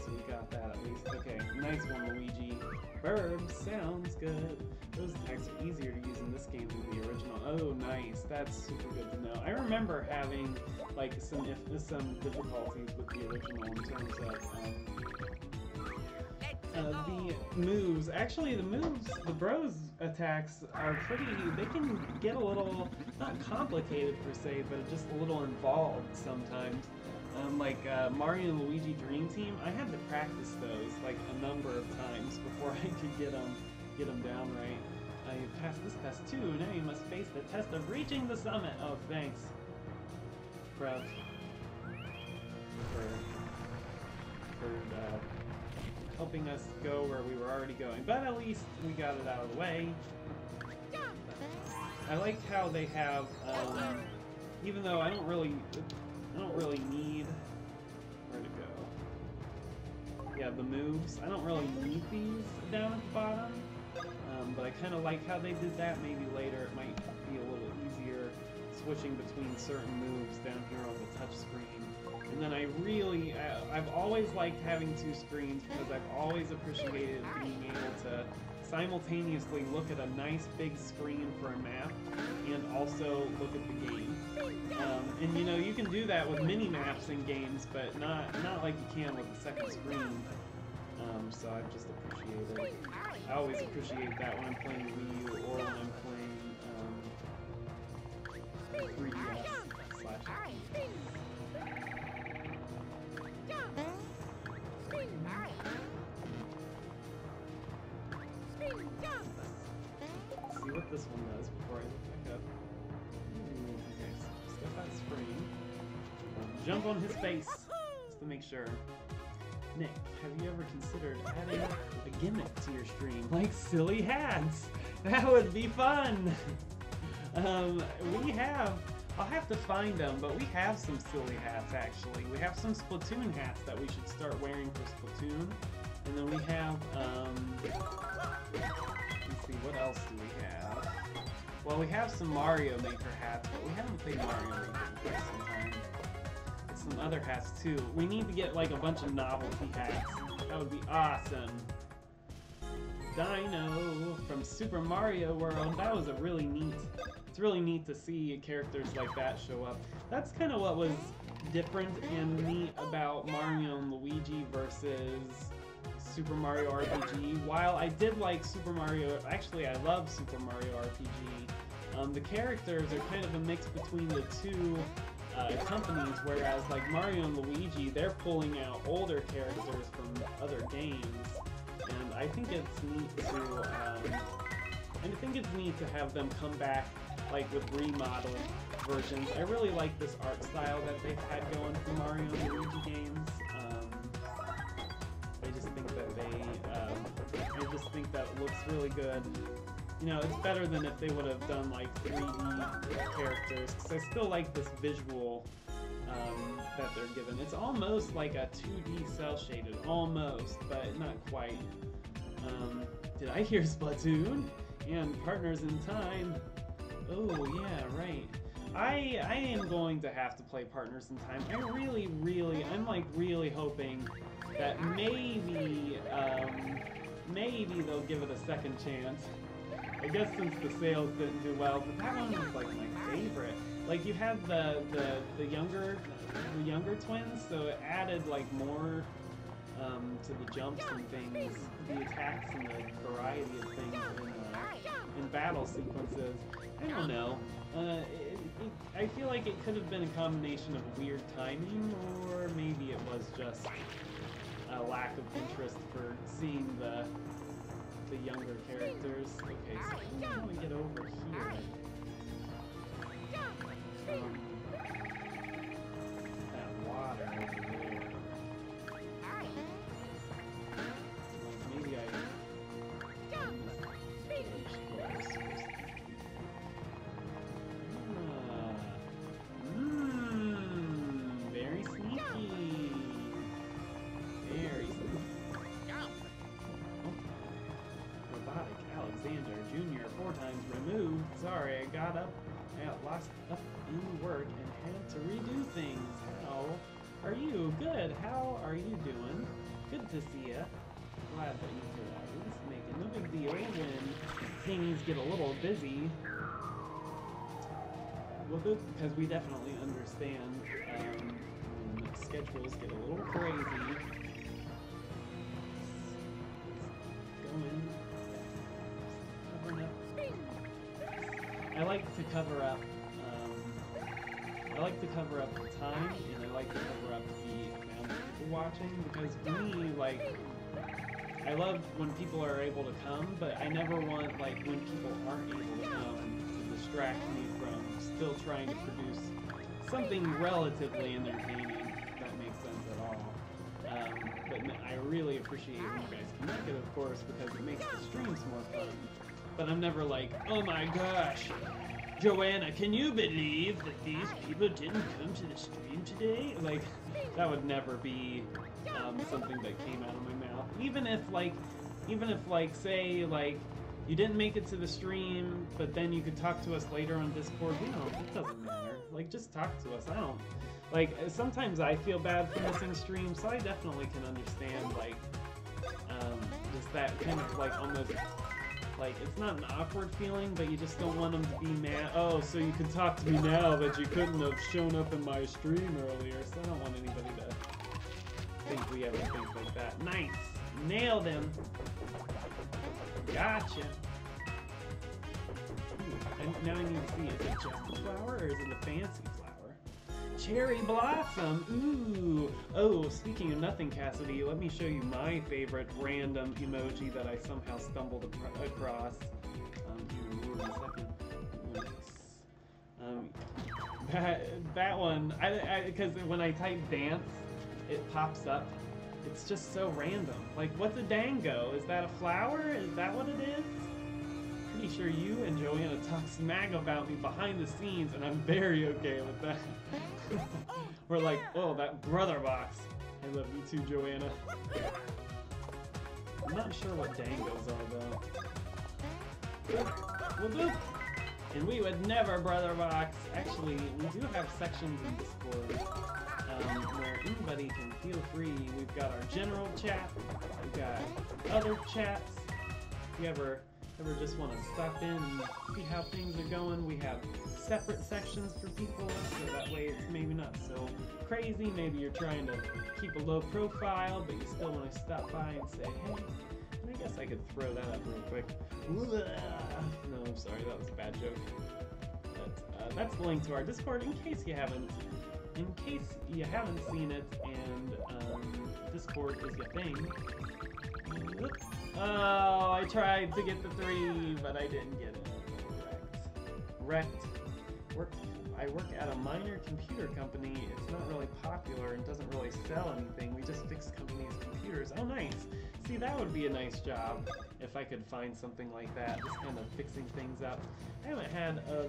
So we got that at least. Okay, nice one, Luigi. Burbs, sounds good. Those attacks are easier to use in this game than the original. Oh, nice. That's super good to know. I remember having like some difficulties with the original in terms of the moves. Actually, the bros attacks are pretty. They can get a little not complicated per se, but just a little involved sometimes. Like Mario and Luigi Dream Team, I had to practice those like a number of times before I could get them down right. you passed this test too. Now you must face the test of reaching the summit. Oh, thanks. Bruv. For helping us go where we were already going. But at least we got it out of the way. I like how they have, even though I don't really need, where to go? Yeah, the moves. I don't really need these down at the bottom, but I kind of like how they did that. Maybe later it might be a little easier switching between certain moves down here on the touch screen. And then I've always liked having two screens because I've always appreciated being able to simultaneously look at a nice big screen for a map and also look at the game. And you know, you can do that with mini maps in games, but not like you can with the second screen. So I just appreciate it. I always appreciate that when I'm playing Wii U or when I'm playing 3DS/. See what this one does before I look back up. Okay, so step that spring. Jump on his face, just to make sure. Nick, have you ever considered adding a gimmick to your stream, like silly hats? That would be fun! I'll have to find them, but we have some silly hats actually. We have some Splatoon hats that we should start wearing for Splatoon. And then we have, let's see, what else do we have? Well, we have some Mario Maker hats, but we haven't played Mario Maker for some time. And some other hats too. We need to get like a bunch of novelty hats. That would be awesome. Dino from Super Mario World. That was it's really neat to see characters like that show up. That's kind of what was different and neat about Mario and Luigi versus Super Mario RPG. While I did like Super Mario, actually I love Super Mario RPG, the characters are kind of a mix between the two companies, whereas like Mario and Luigi, they're pulling out older characters from other games. And I think it's neat to have them come back like with remodeled versions. I really like this art style that they've had going for Mario and Luigi games. I just think that it looks really good. You know, it's better than if they would have done like 3D characters, because I still like this visual that they're given. It's almost like a 2D cell shaded, almost, but not quite. Did I hear Splatoon? And Partners in Time. Oh yeah, right. I am going to have to play Partners in Time. I'm like really hoping that maybe they'll give it a second chance. I guess since the sales didn't do well, but that one was like my favorite. Like you have the younger twins, so it added like more to the jumps and things, the attacks and the variety of things in battle sequences. I don't know. I feel like it could have been a combination of weird timing, or maybe it was just a lack of interest for seeing the younger characters. Okay, so I'm gonna get over here. That water over there. Maybe I... Very sneaky. Very sneaky. Robotic Alexander Jr. 4 times removed. Sorry, I got lost up in work and had to redo things. How are you? Good. How are you doing? Good to see ya. Glad that you could at least make it. No big deal when things get a little busy. Well, good, because we definitely understand when schedules get a little crazy. Covering up. I like to cover up. I like to cover up the time, and I like to cover up the amount of people watching, because for me, like, I I love when people are able to come, but I never want, like, when people aren't able to come to distract me from still trying to produce something relatively entertaining, if that makes sense at all. But I really appreciate when you guys connect it, of course, because it makes the streams more fun. But I'm never like, oh my gosh, Joanna, can you believe that these people didn't come to the stream today? Like, that would never be something that came out of my mouth. Even if like, say, like, you didn't make it to the stream, but then you could talk to us later on Discord, you know, it doesn't matter. Like, just talk to us. I don't... Like, sometimes I feel bad for missing streams, so I definitely can understand, like, just that kind of, like, almost... Like, it's not an awkward feeling, but you just don't want them to be mad. Oh, so you can talk to me now, but you couldn't have shown up in my stream earlier, so I don't want anybody to think we ever think like that. Nice! Nailed him! Gotcha! Ooh, and now I need to see, is it just the flower, or is it the fancy flower? Cherry blossom! Ooh! Oh, speaking of nothing, Cassidy, let me show you my favorite random emoji that I somehow stumbled across. Here, in a second. That one, because when I type dance, it pops up. It's just so random. Like, what's a dango? Is that a flower? Is that what it is? Pretty sure you and Joanna talk smack about me behind the scenes, and I'm very okay with that. We're like, oh, that brother box. I love you too, Joanna. I'm not sure what dangos are, though. Boop, boop. And we would never brother box. Actually, we do have sections in Discord where anybody can feel free. We've got our general chat. We've got other chats. If you ever just want to stop in and see how things are going, we have separate sections for people, so that way it's maybe not so crazy. Maybe you're trying to keep a low profile, but you still want to stop by and say, hey. And I guess I could throw that up real quick. No, I'm sorry, that was a bad joke. But that's the link to our Discord in case you haven't seen it and Discord is your thing. Oh, I tried to get the 3, but I didn't get it. Wrecked. I work at a minor computer company. It's not really popular and doesn't really sell anything. We just fix companies' computers. Oh, nice. See, that would be a nice job if I could find something like that, just kind of fixing things up. I haven't had a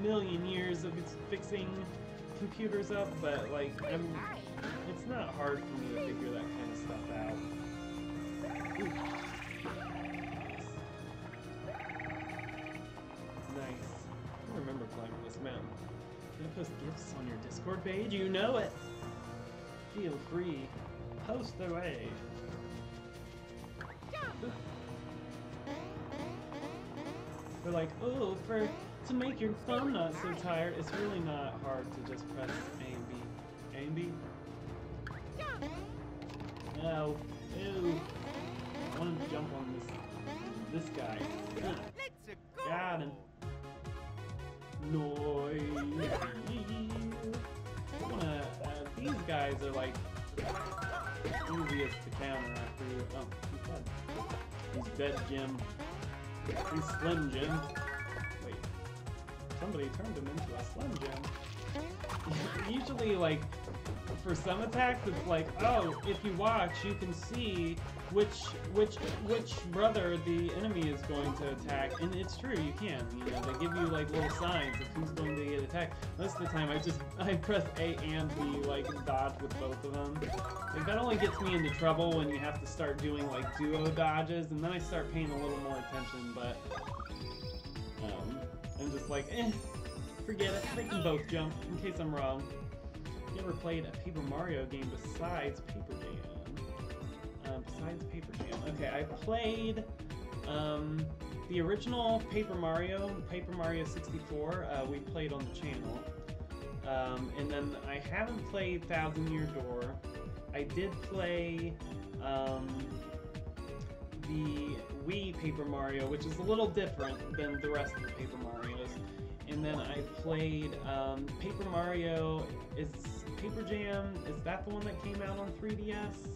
million years of fixing computers up, but like, it's not hard for me to figure that kind of stuff out. Ooh. Nice. I remember climbing this mountain. Gonna post gifts on your Discord page? You know it! Feel free. Post away. They're like, oh, to make your thumb not so tired, it's really not hard to just press A and B. A and B? No. Ew. I want to jump on this guy. Let's go. Got him. Noise. These guys are like easiest to counter after you. Oh, he's dead. He's dead, Jim. He's Slim Jim. Wait. Somebody turned him into a Slim Jim. Usually, like, for some attacks, it's like, oh, if you watch, you can see which brother the enemy is going to attack, and it's true, you can. You know, they give you like little signs of who's going to get attacked. Most of the time, I press A and B, like dodge with both of them. Like, that only gets me into trouble when you have to start doing like duo dodges, and then I start paying a little more attention. But I'm just like, forget it. They can both jump in case I'm wrong. You ever played a Paper Mario game besides Paper Jam? Okay, I played the original Paper Mario 64. We played on the channel, and then I haven't played Thousand Year Door. I did play the Wii Paper Mario, which is a little different than the rest of the Paper Marios. And then I played Paper Mario. Is Paper Jam? Is that the one that came out on 3DS?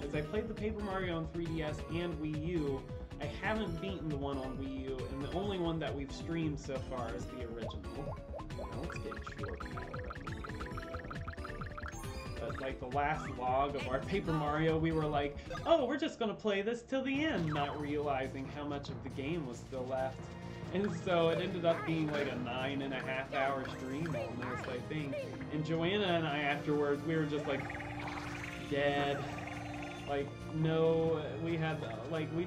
is I played the Paper Mario on 3DS and Wii U. I haven't beaten the one on Wii U, and the only one that we've streamed so far is the original. Now let's get short power. But like the last log of our Paper Mario, we were like, oh, we're just gonna play this till the end, not realizing how much of the game was still left. And so it ended up being like a 9.5 hour stream almost, I think. And Joanna and I afterwards, we were just like dead. Like, no, we had, like, we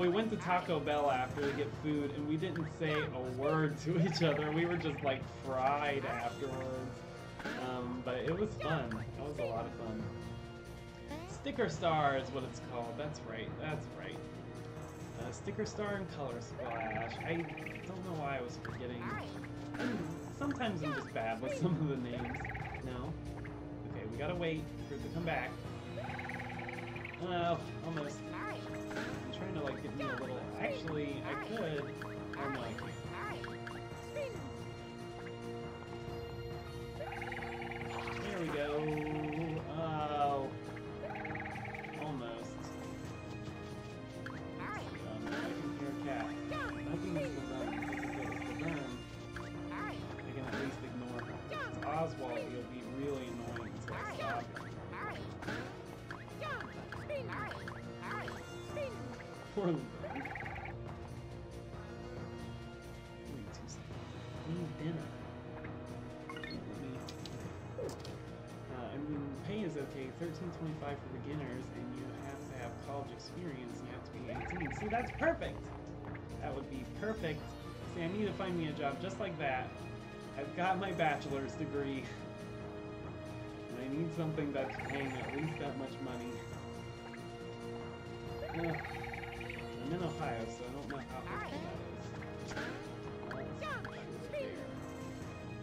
went to Taco Bell after to get food, and we didn't say a word to each other. We were just, like, fried afterwards. But it was fun. That was a lot of fun. Sticker Star is what it's called. That's right, that's right. Sticker Star and Color Splash. I don't know why I was forgetting. Sometimes I'm just bad with some of the names. No? Okay, we gotta wait for it to come back. Well, almost. I'm trying to, like, get me a little... Actually, I could... Oh, no, I can't. There we go. Oh. Almost. I can hear a cat. Nothing is the burn. Because if it was the burn, I can at least ignore her. It's Oswald, he'll be really annoying until I stop him. Poor little bird. Give me 2 seconds. Need dinner. I mean, pay is okay. $13.25 for beginners, and you have to have college experience. You have to be 18. See, that's perfect. That would be perfect. See, I need to find me a job just like that. I've got my bachelor's degree, and I need something that's paying at least that much money. I'm in Ohio, so I don't know how helpful that is.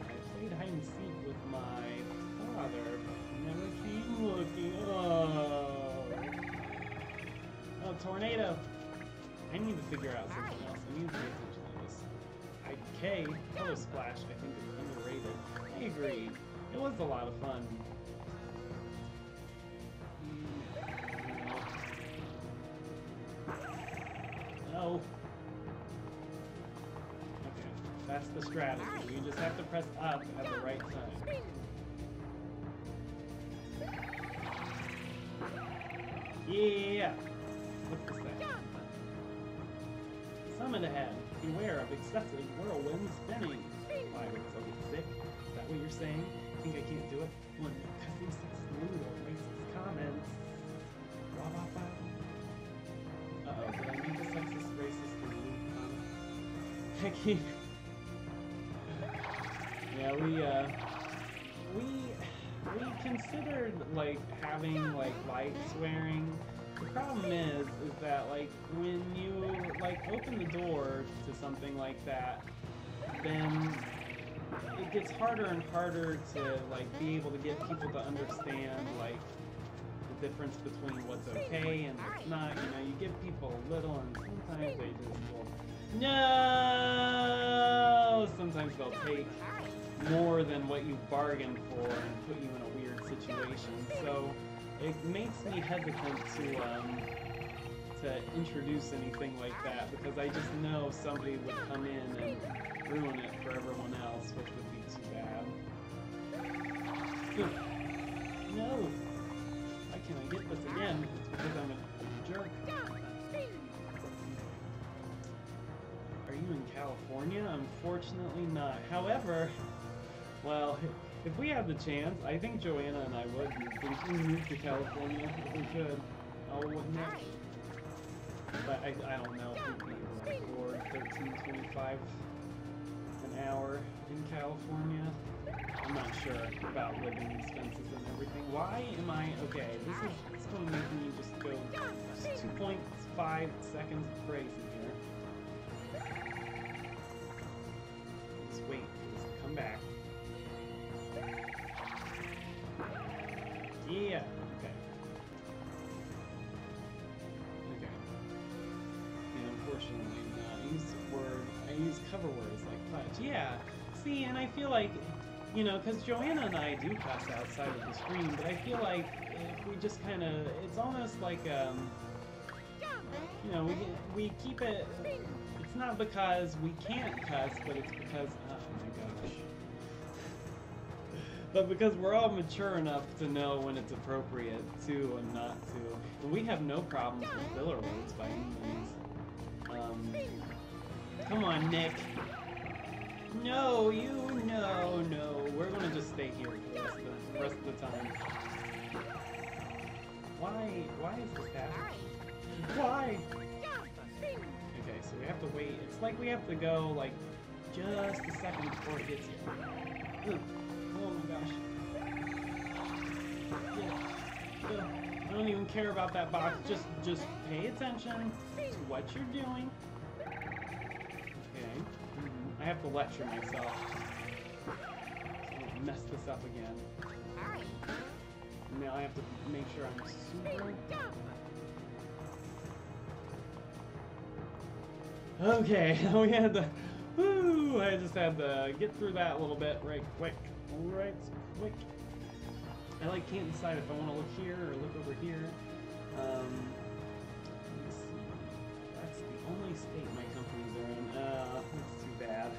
I played hide and seek with my father, but he never came looking. Oh, tornado! I need to figure out something else. I need to pay attention to this. K, Color Splash, I think is underrated. I agree. It was a lot of fun. No. Okay, that's the strategy. You just have to press up at the right time. Yeah! What's this thing? Summon ahead. Beware of excessive whirlwind spinning. Why? Because I'll get sick? Is that what you're saying? Think I can't do it? One, cussing, sexist, lewd, or racist comments. Blah, blah, blah. Uh-oh, did I make a sexist, racist, or lewd comment? I can't... Yeah, we considered, like, having, like, light swearing. The problem is that, like, when you, like, open the door to something like that, then it gets harder and harder to, like, be able to get people to understand, like, the difference between what's okay and what's not. You know, you give people a little and sometimes they just will, no! Sometimes they'll take more than what you bargained for and put you in a weird situation. So it makes me hesitant to introduce anything like that, because I just know somebody would come in and ruin it for everyone else, which would be too bad. No! Why can't I get this again? It's because I'm a jerk. Are you in California? Unfortunately not. However, well, if we had the chance, I think Joanna and I would move to California if we could. Oh, wouldn't it? But I don't know if we'd be able to afford $13.25 an hour in California. I'm not sure about living expenses and everything. Why am I... Okay, it's going to make me just go 2.5 seconds crazy here. Just wait for this to come back. Yeah, okay. Okay. Yeah, unfortunately, no. I use cover words like fudge. Yeah. See, and I feel like you know, because Joanna and I do cuss outside of the stream, but I feel like if we just kind of, it's almost like, you know, we keep it, it's not because we can't cuss, but it's because, oh my gosh. But because we're all mature enough to know when it's appropriate to and not to. And we have no problems with filler words by any means. Come on, Nick. No, no. We're gonna just stay here for the rest of the time. Why is this happening? Why? Okay, so we have to wait. It's like we have to go, like, just a second before it gets here. Ugh. Oh my gosh. Yeah. I don't even care about that box. Just pay attention to what you're doing. Okay. I have to lecture myself. So I don't mess this up again. Now I have to make sure I'm super... Okay, we had to... Woo! I just had to get through that a little bit right quick. Right quick. I like can't decide if I want to look here or look over here. Let's see. That's the only state my companies are in. That's too bad.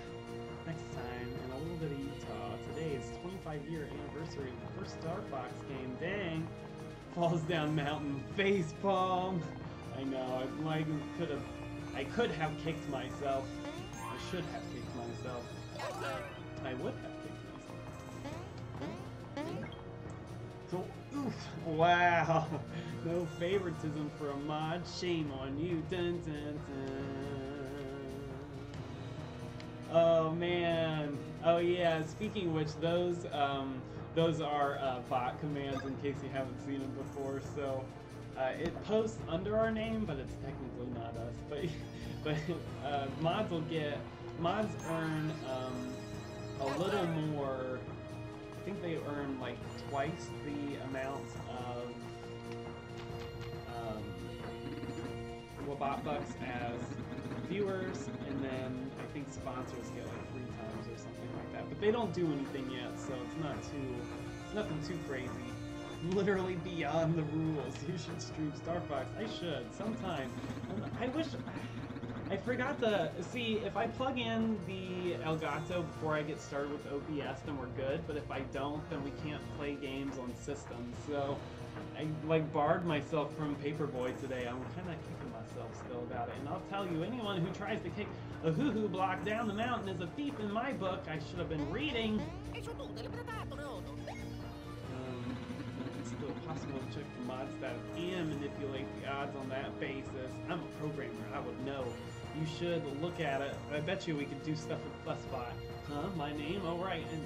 Next time, in a little bit of Utah. Today is 25-year anniversary of the first Star Fox game. Dang! Falls down mountain, face palm. I know. I could have kicked myself. I should have kicked myself. I would have kicked myself. So, oof, wow. No favoritism for a mod. Shame on you. Dun, dun, dun. Oh man. Oh yeah. Speaking of which, those are bot commands in case you haven't seen them before. So. It posts under our name, but it's technically not us. But mods earn a little more. I think they earn like twice the amount of bot bucks as viewers, and then I think sponsors get like 3 times or something like that. But they don't do anything yet, so it's nothing too crazy. Literally beyond the rules. You should stream Star Fox. I should sometime. I wish. I forgot to see if I plug in the Elgato before I get started with OBS, then we're good. But if I don't, then we can't play games on systems. So I like barred myself from Paperboy today. I'm kind of kicking myself still about it. And I'll tell you, anyone who tries to kick a HooHoo block down the mountain is a thief in my book. I should have been reading. It's still possible to check the mod status and manipulate the odds on that basis. I'm a programmer, I would know. You should look at it. I bet you we could do stuff with Fussbot. Huh? My name? Oh, right. And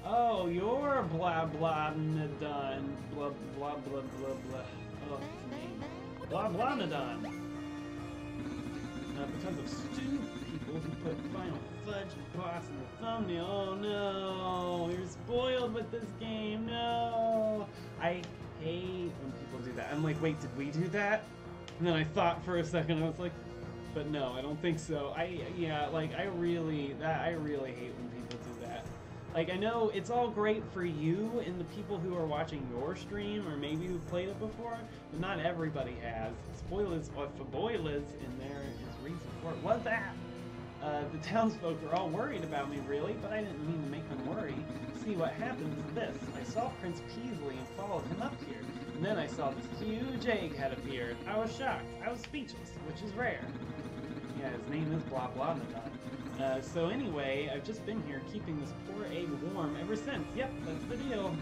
oh, you're blah blah nadon. Blah blah blah blah blah. Oh, his name. Blah blah nadon. Because of stupid people who put Final Fudge Boss in the thumbnail. Oh no, you're spoiled with this game. No, I hate when people do that. I'm like, wait, did we do that? And then I thought for a second. I was like, but no, I don't think so. I really hate when people do that. Like, I know it's all great for you and the people who are watching your stream, or maybe who've played it before, but not everybody has. Spoilers, or if a spoilers in there is reason for it. What's that? The townsfolk are all worried about me, really, but I didn't mean to make them worry. See, what happened is this. I saw Prince Peasley and followed him up here, and then I saw this huge egg had appeared. I was shocked. I was speechless, which is rare. Yeah, his name is Blah Blah Nadon. So anyway, I've just been here keeping this poor egg warm ever since. Yep, that's the deal.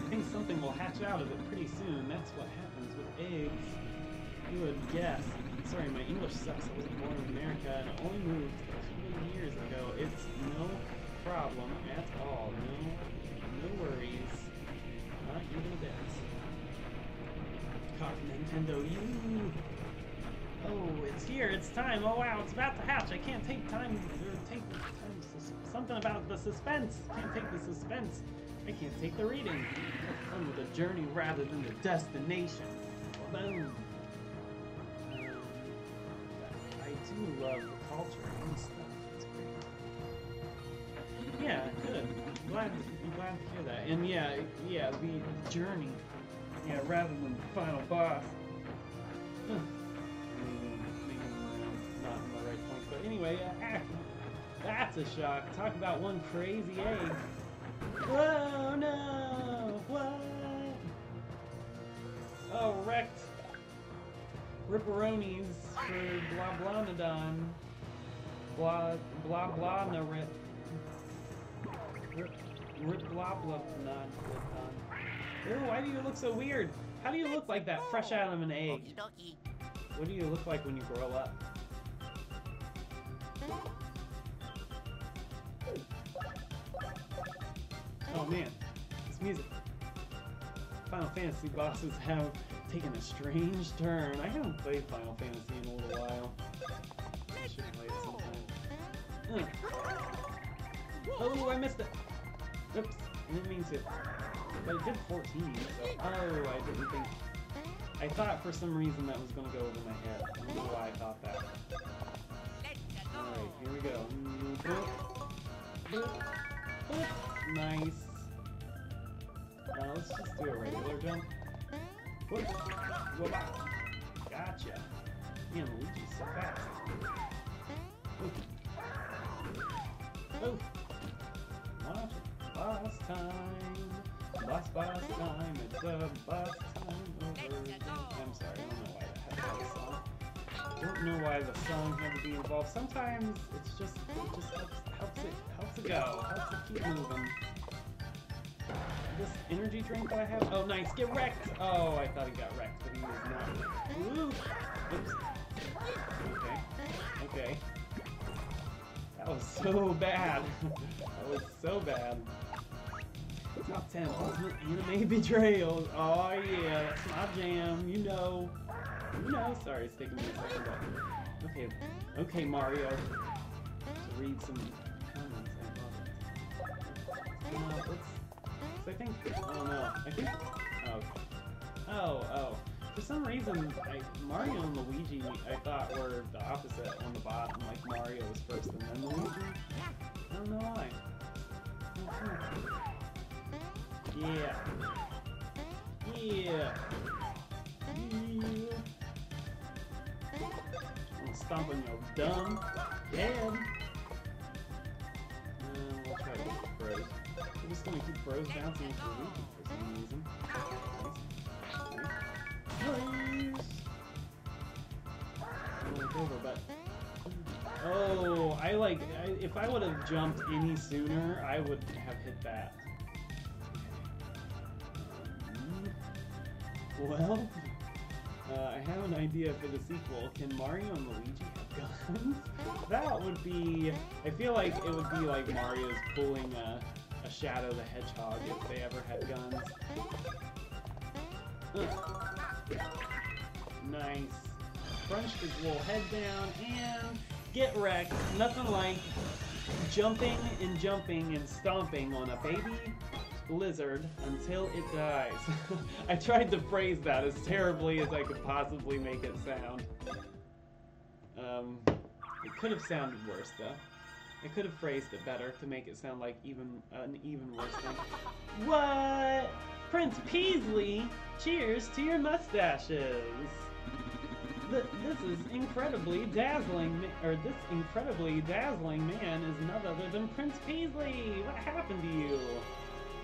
I think something will hatch out of it pretty soon. That's what happens with eggs. You would guess. Sorry, my English sucks. I wasn't born in America and I only moved a few years ago. It's no problem at all. No worries. Not even a bit. Cock Nintendo, you. Oh, it's here, it's time. Oh wow, it's about to hatch. I can't take time, something about the suspense. Can't take the suspense. I can't take the reading. Have fun with the journey rather than the destination. Boom. I do love the culture and stuff. It's great. Yeah, good. I'm glad glad to hear that. And yeah, the journey. Yeah, rather than the final boss. Maybe not in the right point, but anyway, that's a shock. Talk about one crazy egg. Whoa, no! What? Oh, wrecked Ripperonis for Blablonodon. Blablonarip. Rip Blablonodon. Ew, why do you look so weird? How do you look like that fresh out of an egg? What do you look like when you grow up? Oh man, this music. Final Fantasy bosses have taken a strange turn. I haven't played Final Fantasy in a little while. I should play it sometime. Oh, I missed it! Oops, I didn't mean to. But it did 14, so... Oh, I didn't think... I thought for some reason that was going to go over my head. I don't know why I thought that. Alright, here we go. Nice. Now let's just do a regular jump. Whoop. Gotcha. Man, Luigi's so fast. Oh. Watch it. Boss time. Boss time. It's a boss time over. I'm sorry, I don't know why that had to be a song. Don't know why the song had to be involved. Sometimes it's just helps it go. Helps it keep moving. This energy drink that I have. Oh, nice. Get wrecked. Oh, I thought he got wrecked, but he was not. Woo. Oops. Okay. That was so bad. That was so bad. Top 10 ultimate anime betrayals. Oh yeah, that's my jam. You know. Sorry, it's taking me a second. But okay, Mario. To read some comments. I think. Oh no. I think. Oh. For some reason, Mario and Luigi, I thought were the opposite on the bottom. Like Mario was first and then Luigi. I don't know why. Yeah. I'm gonna stomp on your dumb head. We'll try to get the bros. We're just gonna keep bros bouncing into Luigi for some reason. Nice. Over, but oh, if I would have jumped any sooner, I would have hit that. Well, I have an idea for the sequel. Can Mario and Luigi have guns? That would be... I feel like it would be like Mario's pulling a Shadow the Hedgehog if they ever had guns. Nice. Crunch his little head down and get wrecked. Nothing like jumping and stomping on a baby lizard until it dies. I tried to phrase that as terribly as I could possibly make it sound. It could have sounded worse though. I could have phrased it better to make it sound like an even worse thing. What? Prince Peasley, cheers to your mustaches. This incredibly dazzling man is none other than Prince Peasley. What happened to you?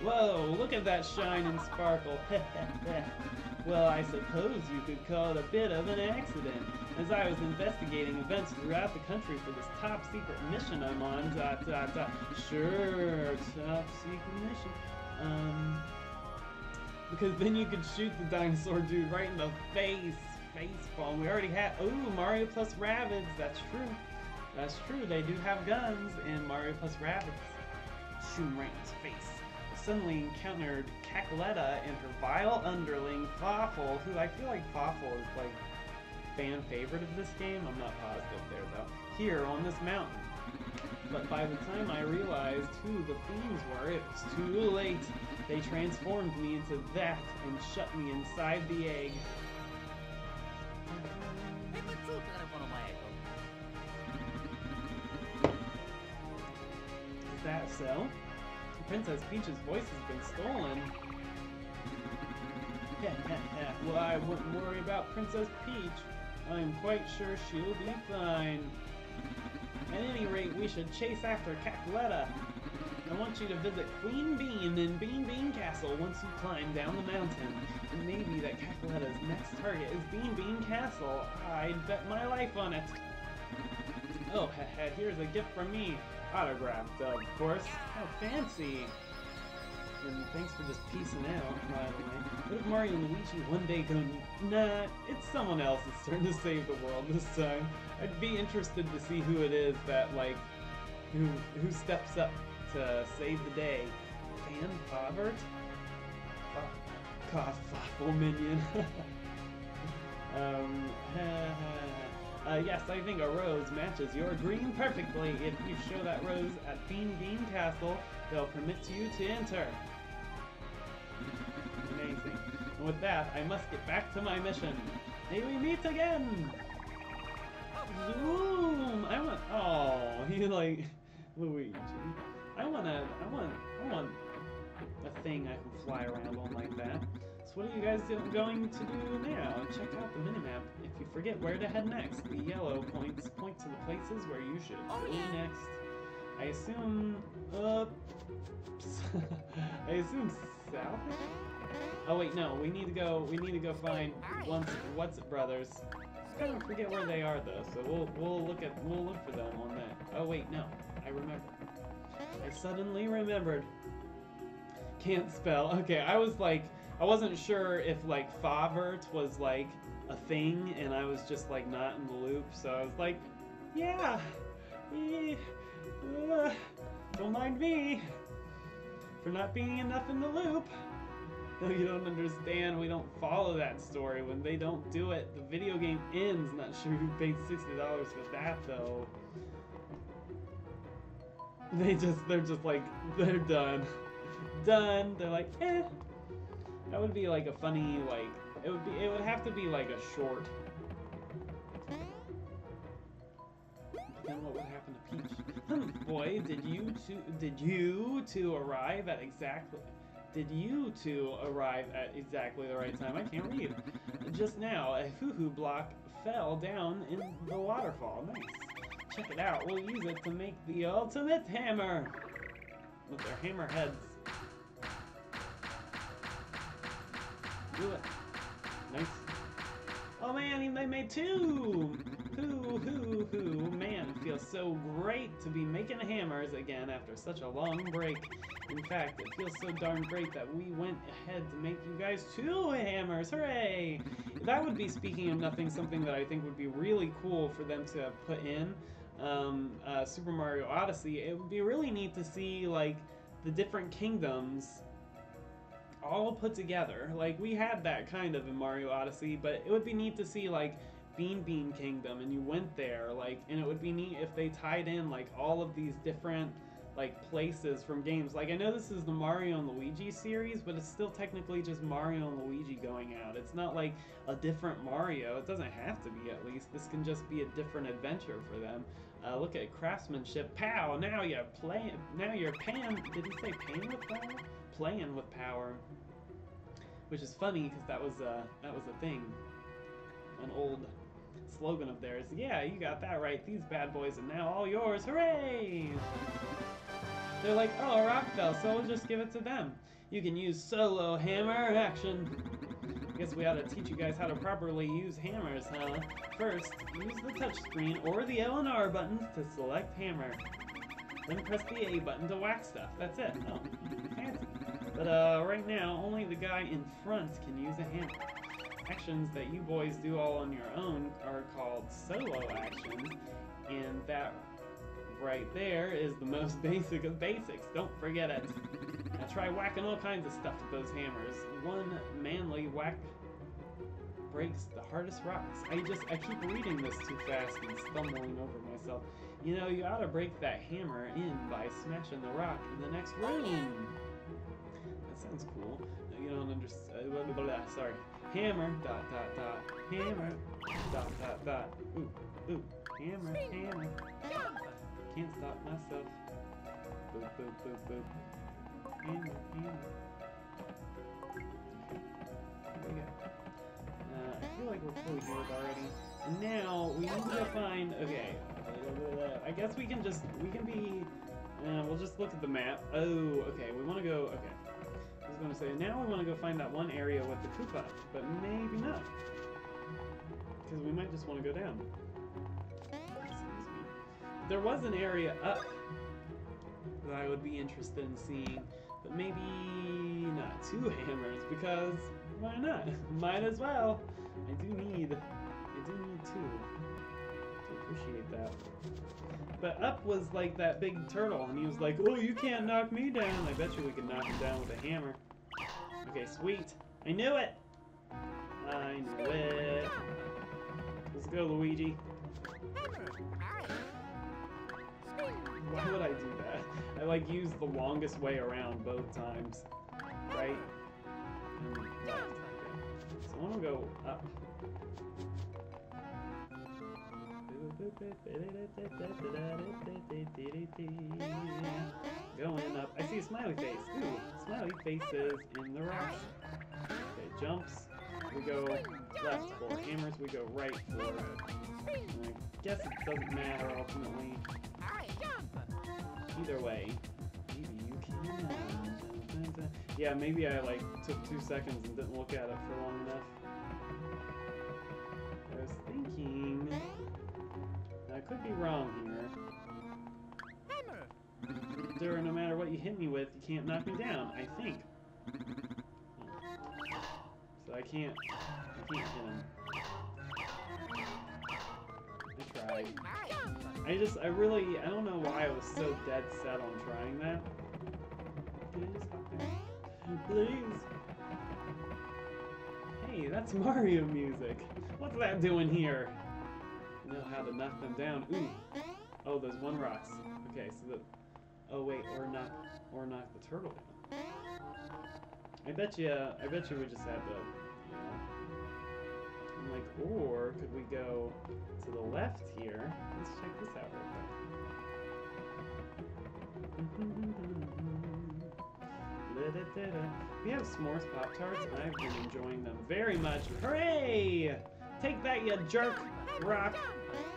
Whoa, look at that shine and sparkle. Well, I suppose you could call it a bit of an accident. As I was investigating events throughout the country for this top secret mission I'm on, Sure, top secret mission. Because then you could shoot the dinosaur dude right in the face. Facepalm. We already had. Ooh, Mario plus Rabbids. That's true. That's true. They do have guns in Mario plus Rabbids. Shoot him right in his face. I suddenly encountered Cackletta and her vile underling, Fawful, who I feel like Fawful is like fan favorite of this game. I'm not positive there though. Here on this mountain. But by the time I realized who the fiends were, it was too late. They transformed me into that and shut me inside the egg. Is that so? Princess Peach's voice has been stolen. Well, I wouldn't worry about Princess Peach. I'm quite sure she'll be fine. At any rate, we should chase after Cackletta. I want you to visit Queen Bean in Beanbean Castle once you climb down the mountain. And maybe that Cackletta's next target is Beanbean Castle. I'd bet my life on it. Oh, here's a gift from me. Autographed, of course. How fancy. And thanks for just peacing out, by the way. What if Mario and Luigi one day go, nah, it's someone else's turn to save the world this time? I'd be interested to see who it is that, like, who steps up to save the day. Fan Favert? Cough, minion. Yes, I think a rose matches your green perfectly. If you show that rose at Bean Castle, they'll permit you to enter. Amazing. And with that, I must get back to my mission. May we meet again! Zoom! Oh, he like Luigi. I want a thing I can fly around on like that. So what are you guys going to do now? Check out the minimap. If you forget where to head next, the yellow points point to the places where you should go next. I assume, I assume south? Oh wait, no, we need to go find What's It Brothers. I kind of forget where they are though, so we'll look for them on that. Oh wait, no, I remember. I suddenly remembered. Can't spell. Okay, I wasn't sure if like Favert was like a thing, and I was just like not in the loop, so I was like, yeah, don't mind me for not being enough in the loop. No, you don't understand. We don't follow that story. When they don't do it, the video game ends. Not sure who paid $60 for that though. They're just like, they're done. Done. They're like, eh. That would be like a funny, like, it would have to be like a short. But then what would happen to Peach? Boy, did you two arrive at exactly the right time? I can't read. Just now, a HooHoo block fell down in the waterfall. Nice. Check it out. We'll use it to make the ultimate hammer with their hammer heads. Do it. Nice. Oh man, they made two! Hoo. Man, it feels so great to be making hammers again after such a long break. In fact, it feels so darn great that we went ahead to make you guys 2 hammers. Hooray! That would be, speaking of nothing, something that I think would be really cool for them to put in Super Mario Odyssey. It would be really neat to see, like, the different kingdoms all put together. Like, we had that kind of in Mario Odyssey, but it would be neat to see, like, Beanbean Kingdom, and you went there, like, and it would be neat if they tied in, like, all of these different, like, places from games. Like, I know this is the Mario and Luigi series, but it's still technically just Mario and Luigi going out. It's not, like, a different Mario. It doesn't have to be, at least. This can just be a different adventure for them. Look at craftsmanship. Pow! Now you're playing. Now you're paying. Did he say paying with power? Playing with power. Which is funny, because that was a thing. An old slogan of theirs. Yeah, you got that right. These bad boys are now all yours. Hooray! They're like, oh, a rock fell, so we'll just give it to them. You can use solo hammer action. I guess we ought to teach you guys how to properly use hammers, huh? First, use the touch screen or the L and R buttons to select hammer. Then press the A button to whack stuff. That's it. Oh, fancy. But right now, only the guy in front can use a hammer. Actions that you boys do all on your own are called solo actions, and that right there is the most basic of basics. Don't forget it. Now try whacking all kinds of stuff with those hammers. One manly whack breaks the hardest rocks. I keep reading this too fast and stumbling over myself. You know, you ought to break that hammer in by smashing the rock in the next room. That sounds cool. No, you don't understand. Sorry. Hammer, dot, dot, dot. Hammer, dot, dot, dot. Ooh, ooh. Hammer, hammer. Can't stop myself. Boop, boop, boop, boop. hammer, hammer. There we go. I feel like we're fully healed already. And now we need to go find. Okay. I guess we can be. We'll just look at the map. Oh, okay. We want to go. Okay. I was gonna say now we want to go find that one area with the Koopa, but maybe not, because we might just want to go down. Excuse me. There was an area up that I would be interested in seeing, but maybe not 2 hammers, because why not? Might as well. I do need 2 to appreciate that. But up was like that big turtle, and he was like, "Oh, you can't knock me down." I bet you we can knock him down with a hammer. Okay, sweet. I knew it. I knew it. Let's go, Luigi. Why would I do that? I like used the longest way around both times, right? And left. Okay. So I want to go up. Going up. I see a smiley face. Ooh, smiley faces in the rock. Okay, jumps. We go left for hammers. We go right for. I guess it doesn't matter ultimately. Either way, maybe you can. Yeah, maybe I like took 2 seconds and didn't look at it for long enough. I was thinking. I could be wrong here. No matter what you hit me with, you can't knock me down, I think. So I can't hit him. I tried. I don't know why I was so dead set on trying that. Can I just hop there? Please? Hey, that's Mario music. What's that doing here? Know how to knock them down. Ooh. Oh, there's 1 rocks. Okay, so the. Oh wait, or knock the turtle down. I bet you we just had to. You know. I'm like, or could we go to the left here? Let's check this out real quick. We have s'mores Pop-Tarts, and I've been enjoying them very much. Hooray! Take that, you jerk! Rock!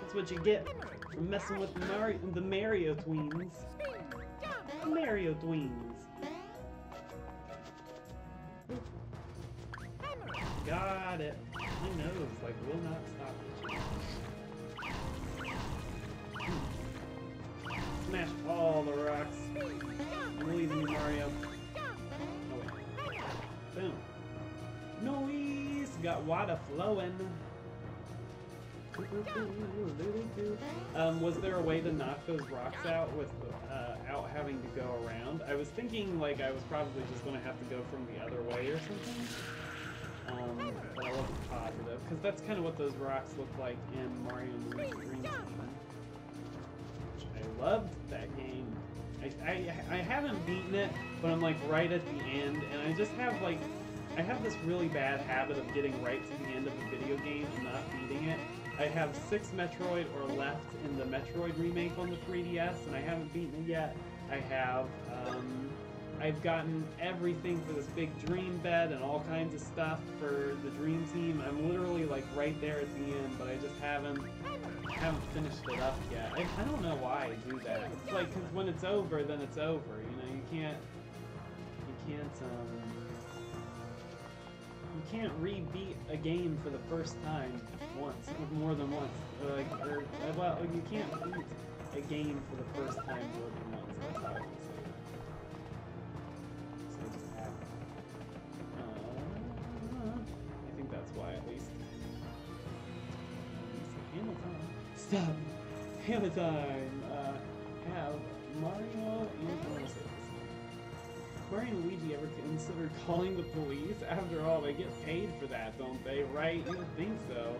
That's what you get for messing with the Mario Tweens. The Mario Tweens. Got it. My nose, like, will not stop itching. Smash all the rocks. I'm leaving you, Mario. Oh, wait. Boom. Noise! Got water flowing. Was there a way to knock those rocks out without having to go around? I was thinking like I was probably just going to have to go from the other way or something. But I wasn't positive, because that's kind of what those rocks look like in Mario Luigi Dream Team. I loved that game. I haven't beaten it, but I'm like right at the end, and I just have like, I have this really bad habit of getting right to the end of a video game and not beating it. I have 6 Metroid or left in the Metroid remake on the 3DS, and I haven't beaten it yet. I have, I've gotten everything for this big dream bed and all kinds of stuff for the Dream Team. I'm literally like right there at the end, but I just haven't finished it up yet. I don't know why I do that. It's like, cause when it's over, then it's over. You know, you can't re-beat a game for the first time once, or more than once. Well, you can't beat a game for the first time more than once. That's how I can say it. So I just have. I think that's why, at least. Hammer time. Stop. Hammer time. Have Mario and Mario and Luigi ever considered calling the police? After all, they get paid for that, don't they? Right? You would think so.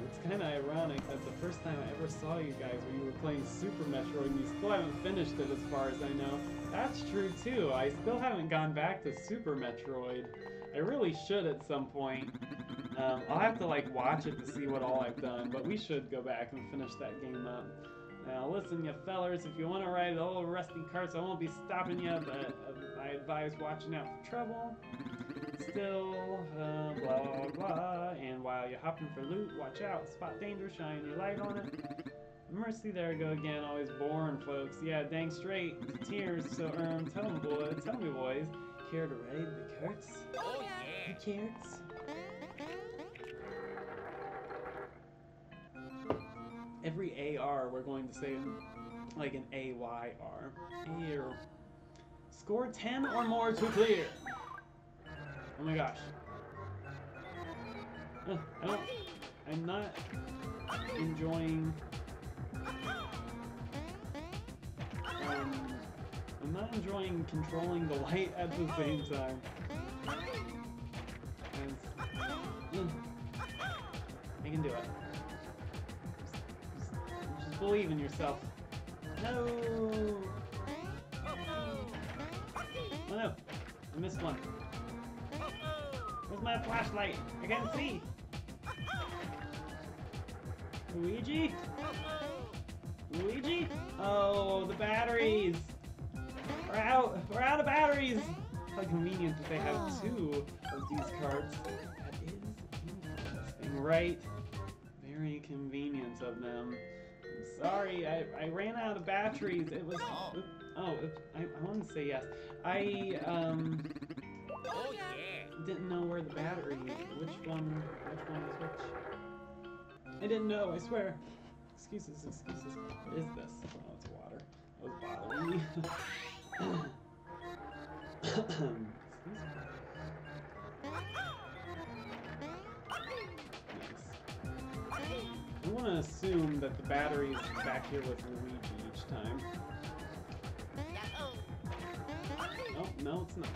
It's kind of ironic that the first time I ever saw you guys when you were playing Super Metroid, and you still haven't finished it as far as I know. That's true too. I still haven't gone back to Super Metroid. I really should at some point. I'll have to like watch it to see what all I've done, but we should go back and finish that game up. Now listen, you fellers, if you want to ride the old rusty carts, I won't be stopping you, but I advise watching out for trouble. Still, blah, blah, and while you're hopping for loot, watch out, spot danger, shine your light on it. Mercy, there I go again, always boring, folks. Yeah, dang straight, to tears, so, tell me, boys, care to ride the carts? Oh yeah. The carts? Every AR, we're going to say, like an AYR. Here. Score 10 or more to clear. Oh my gosh. I'm not enjoying... I'm not enjoying controlling the light at the same time. I can do it. Just believe in yourself. No! Oh no! I missed one. Where's my flashlight? I can't see! Luigi? Luigi? Oh, the batteries! We're out! We're out of batteries! How convenient that they have two of these cards. That is interesting, right? Very convenient of them. I'm sorry, I ran out of batteries. It was... I want to say yes. Oh yeah. Didn't know where the battery... Which one is which? I didn't know, I swear. Excuses. What is this? Oh, it's water. That was bothering me. Excuse me. Nice. I want to assume that the battery's back here with Luigi each time. Oh, no, it's not.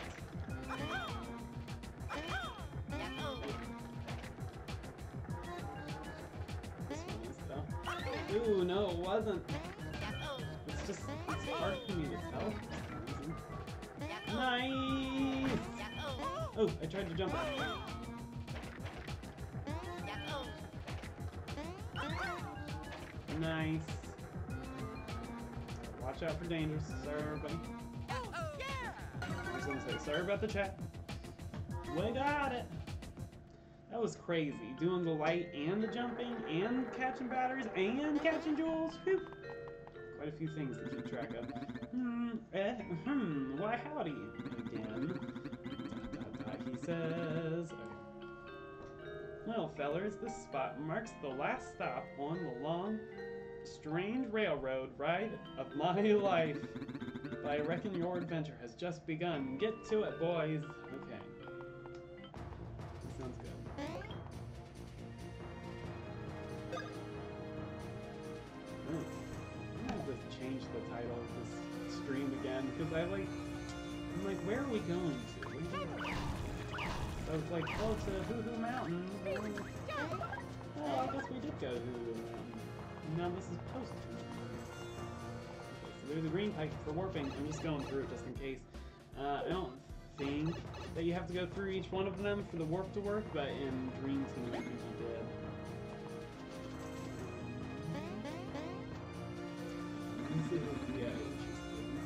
This one is, though. Ooh, no, it wasn't. It's hard for me to tell for some reason. Nice! Oh, I tried to jump it. Nice. Watch out for dangers, sorry everybody. I was gonna say, sorry about the chat. We got it! That was crazy. Doing the light and the jumping and catching batteries and catching jewels. Whew. Quite a few things to keep track of. Why howdy again. He says. Okay. Well, fellers, this spot marks the last stop on the long, strange railroad ride of my life. But I reckon your adventure has just begun. Get to it, boys. Okay. That sounds good. Just change the title of this stream again because I'm like, where are we going to? So it's like, oh, to HooHoo Mountain. Oh, I guess we did go to HooHoo Mountain. Now this is post. Okay, so there's a green pipe for warping. I'm just going through it just in case. I don't think that you have to go through each one of them for the warp to work, but in Dream Team I think you did. Yeah, interesting.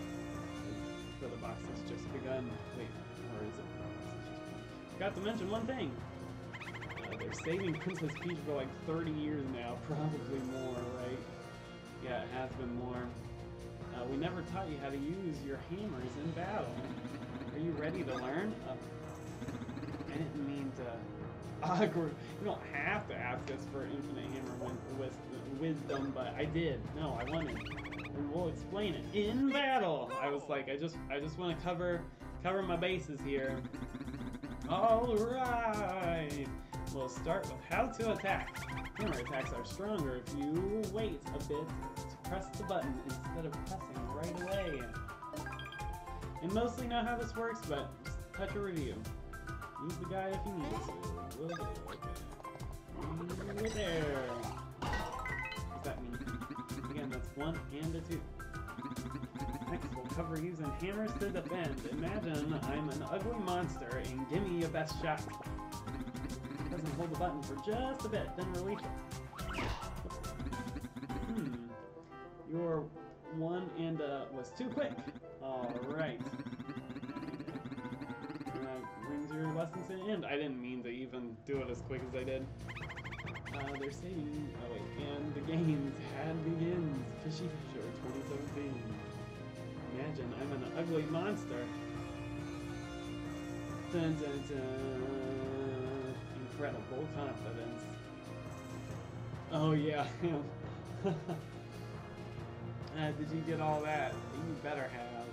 So the box has just begun. Wait, or is it? Forgot to mention one thing. They're saving Princess Peach for like 30 years now, probably more, right? Yeah, it has been more. We never taught you how to use your hammers in battle. Are you ready to learn? I didn't mean to awkward. You don't have to ask us for infinite hammer wisdom, but I did. No, I wanted. And we'll explain it in battle. I was like, I just want to cover my bases here. All right. We'll start with how to attack. Hammer attacks are stronger if you wait a bit to press the button instead of pressing right away. And mostly know how this works, but just touch a review. Use the guide if you need to. Will do. Okay. There. What does that mean? Again, that's 1 and a 2. Next, we'll cover using hammers to defend. Imagine I'm an ugly monster and give me your best shot. Doesn't hold the button for just a bit, then release it. You sure one and was too quick. Alright. Brings your lesson to an end. I didn't mean to even do it as quick as I did. They're saying, oh wait, and the games had begins. Fishy Fisher 2017. Imagine I'm an ugly monster. Dun dun dun. Incredible confidence. Oh yeah. Did you get all that? You better have.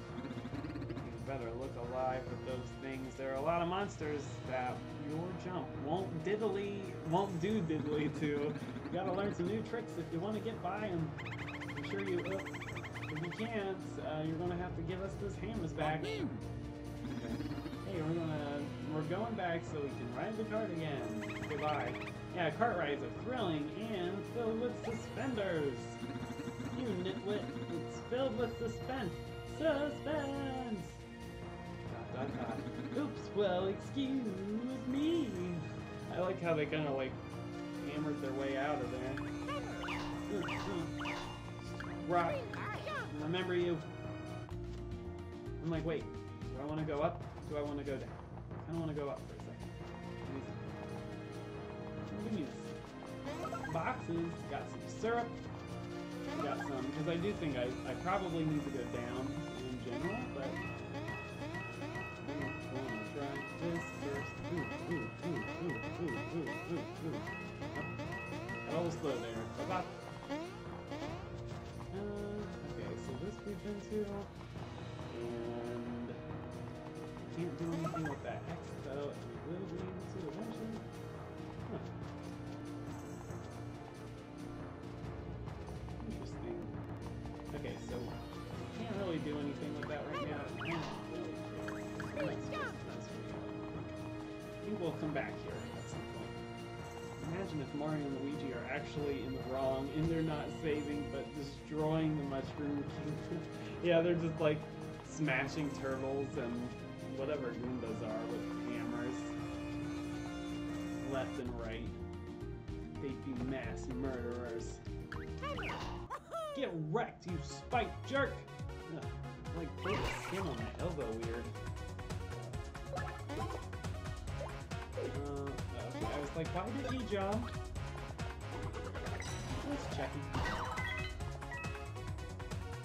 You better look alive with those things. There are a lot of monsters that your jump won't do diddly to. You gotta learn some new tricks if you want to get by them. I'm sure you. If you can't, you're gonna have to give us those hammers back. Okay. Hey, we're going back so we can ride the cart again. Goodbye. Yeah, cart rides are thrilling and filled with suspenders. You nitwit, it's filled with suspense. Suspense! Dot, dot, dot. Oops, well, excuse me. I like how they kind of like hammered their way out of there. Rock. Remember you. I'm like, wait, do I want to go up? Do I want to go down? I kind of want to go up for a second. Give me this. Boxes, got some syrup. Got some, because I do think I probably need to go down in general, but I'm gonna try this first. Got a little slow there. Bop. Okay, so this we've been to, and can't do anything with that X though, and we will be able to eventually. Huh. Interesting. Okay, so can't really do anything with that right now. I think we'll come back here at some point. Imagine if Mario and Luigi are actually in the wrong and they're not saving but destroying the Mushroom Kingdom. Yeah, they're just like smashing turtles and whatever Goombas are with hammers left and right. They'd be mass murderers. Get wrecked, you spike jerk! Ugh, like put the skin on my elbow weird. Okay, I was like, why did he jump? Let's check him.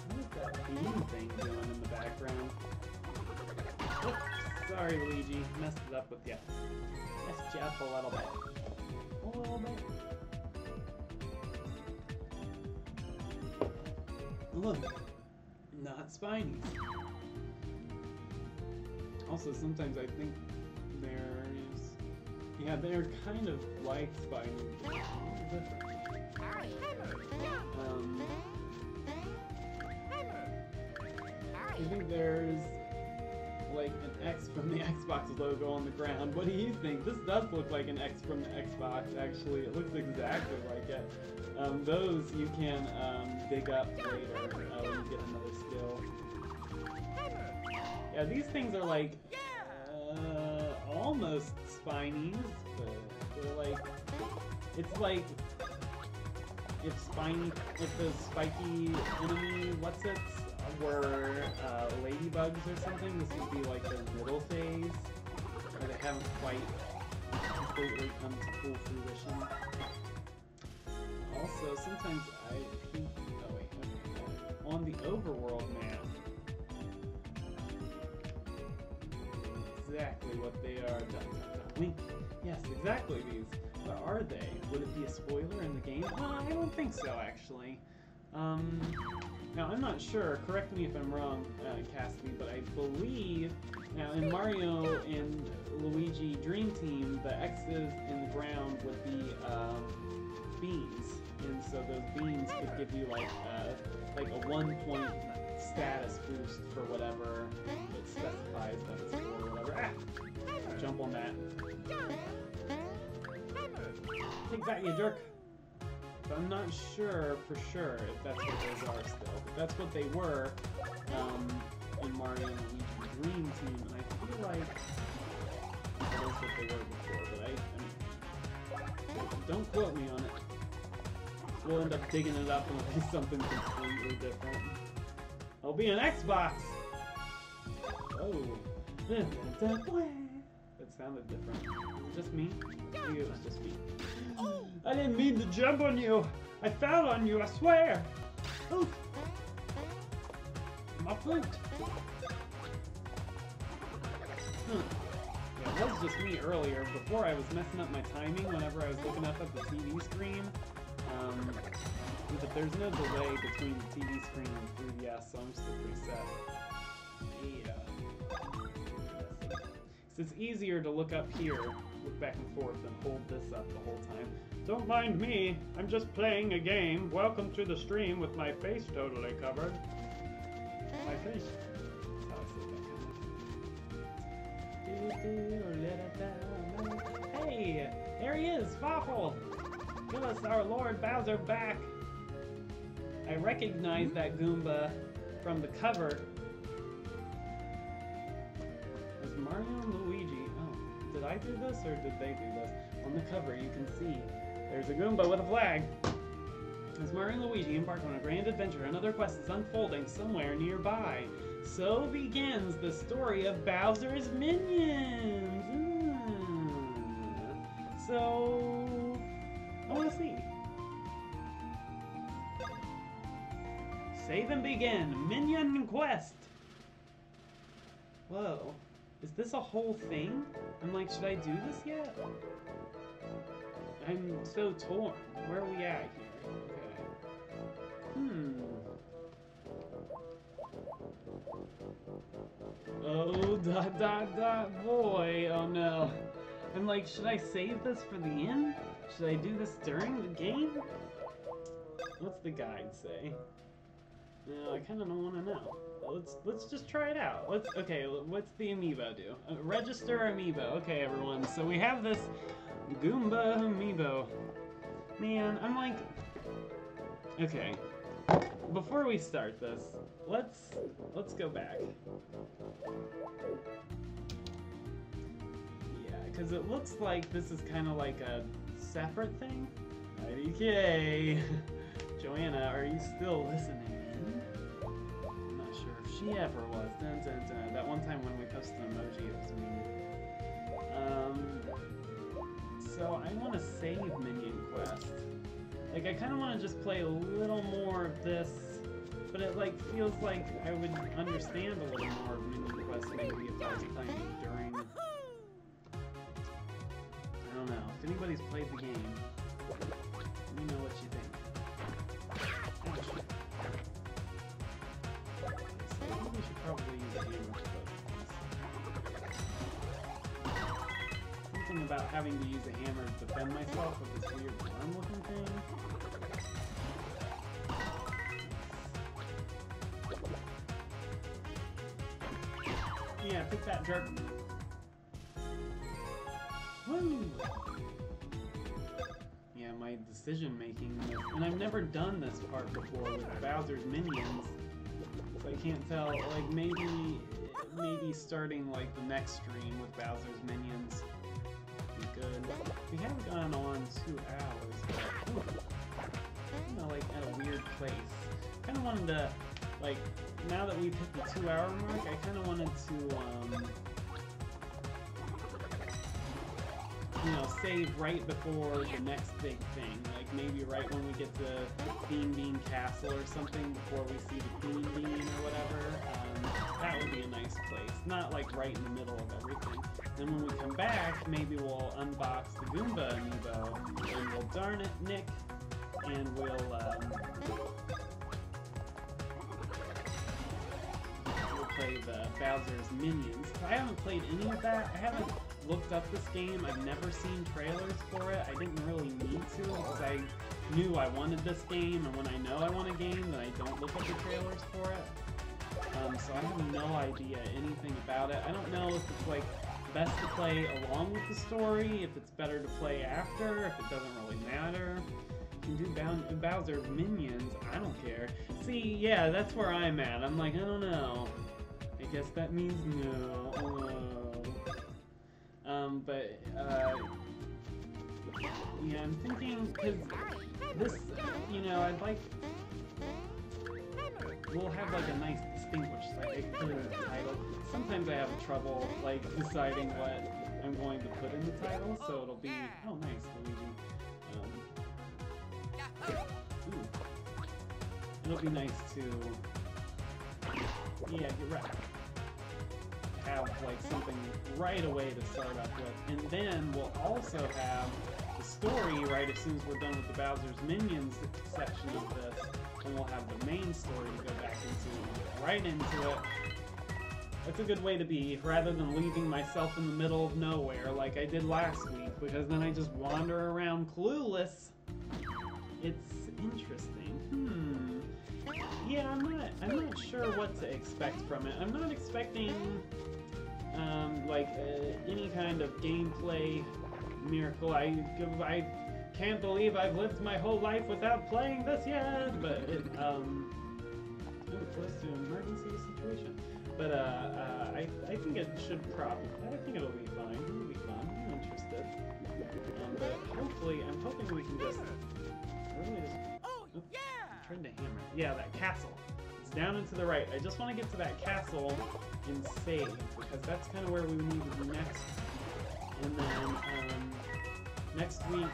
What is that beam thing doing in the background? Oops, sorry Luigi, messed it up with you. Messed you up a little bit. A little bit. Look, not spiny. Also, sometimes I think there's... Yeah, they're kind of like spiny. I think there's like an X from the Xbox logo on the ground. What do you think? This does look like an X from the Xbox, actually. It looks exactly like it. Those you can dig up later when you get another skill. Yeah, these things are like almost spinies, but they're like, it's like if those spiky enemy were ladybugs or something, this would be like their middle phase, where they haven't quite completely come to full fruition. Also, sometimes I think, oh wait, okay, on the overworld map, exactly what they are. Link. Yes, exactly these. What are they? Would it be a spoiler in the game? I don't think so, actually. Now, I'm not sure, correct me if I'm wrong, Cassidy, but I believe, now in Mario and Luigi Dream Team, the X's in the ground would be beans, and so those beans could give you like a 1-point status boost for whatever it specifies that it's for, or whatever. Ah! Jump on that. Take that, you jerk! But I'm not sure for sure if that's what those are still. But that's what they were in Mario and Luigi Dream Team, and I feel like that's what they were before, but I mean, don't quote me on it. we'll end up digging it up and it'll be something completely different. It'll be an Xbox! Oh. That sounded different. Was it just me? Maybe it was just me. I didn't mean to jump on you! I fell on you, I swear! Oof! My flute! Yeah, it was just me earlier, before I was messing up my timing whenever I was looking up at the TV screen. But there's no delay between the TV screen and 3DS, so I'm still preset. Yeah. So it's easier to look up here, look back and forth, and hold this up the whole time. Don't mind me, I'm just playing a game. Welcome to the stream with my face totally covered. My face. That's how I say that. Hey, there he is, Fawful! Give us our Lord Bowser back! I recognize that Goomba from the cover. As Mario and Luigi. Oh, did I do this or did they do this? On the cover, you can see there's a Goomba with a flag. As Mario and Luigi embark on a grand adventure, another quest is unfolding somewhere nearby. So begins the story of Bowser's Minions. So, I want to see. Save and begin. Minion quest. Whoa. Is this a whole thing? I'm like, should I do this yet? I'm so torn. Where are we at here? Okay. Oh, boy. Oh no. I'm like, should I save this for the end? Should I do this during the game? What's the guide say? No, I kind of don't want to know. Let's just try it out. Okay, what's the amiibo do? Register amiibo. Okay, everyone. So we have this Goomba amiibo. Man, I'm like, okay. Before we start this, let's go back. Yeah, because it looks like this is kind of like a separate thing. IDK. Joanna, are you still listening? She ever was. Dun, dun, dun. That one time when we posted an emoji, it was me. So I want to save Minion Quest. Like, I kind of want to just play a little more of this, but it like feels like I would understand a little more of Minion Quest maybe if I was playing during. I don't know. If anybody's played the game, let me know what you think. We should probably use a hammer for those. Something about having to use a hammer to defend myself with this weird worm-looking thing. Yeah, pick that jerk. Woo! Yeah, my decision-making, and I've never done this part before with Bowser's Minions. So I can't tell, like, maybe starting, like, the next stream with Bowser's Minions would be good. We have gone on 2 hours, but, you know, like, at a weird place. Kind of wanted to, like, now that we've hit the 2-hour mark, I kind of wanted to, you know, save right before the next big thing. Like, maybe right when we get to Beanbean Castle or something, before we see the Queen Bean or whatever. That would be a nice place. Not, like, right in the middle of everything. Then when we come back, maybe we'll unbox the Goomba amiibo, and we'll darn it, Nick, and we'll play the Bowser's Minions. I haven't played any of that. I haven't looked up this game. I've never seen trailers for it. I didn't really need to because I knew I wanted this game, and when I know I want a game, then I don't look at the trailers for it. So I have no idea anything about it. I don't know if it's like best to play along with the story, if it's better to play after, if it doesn't really matter. You can do Bowser's Minions, I don't care. See, yeah, that's where I'm at. I'm like, I don't know. I guess that means no. Sorry, Yeah, I'm thinking, because this, you know, I'd like... We'll have like a nice distinguished, like, clear title. Sometimes I have trouble, like, deciding what I'm going to put in the title, so it'll be... Oh, nice, Luigi. Ooh. It'll be nice to... Yeah, you're right. Have, like, something right away to start up with. And then we'll also have the story right as soon as we're done with the Bowser's Minions section of this. And we'll have the main story to go back into, right into it. That's a good way to be, rather than leaving myself in the middle of nowhere like I did last week, because then I just wander around clueless. It's interesting. Yeah, I'm not sure what to expect from it. I'm not expecting, like, any kind of gameplay miracle. I can't believe I've lived my whole life without playing this yet, but it, close to an emergency situation. But, I think it should probably, I think it'll be fine. It'll be fun. I'm interested. But hopefully, I'm hoping we can just, really just, turn the hammer. Yeah, that castle. It's down and to the right. I just want to get to that castle and save, because that's kind of where we need to be next. And then, next week,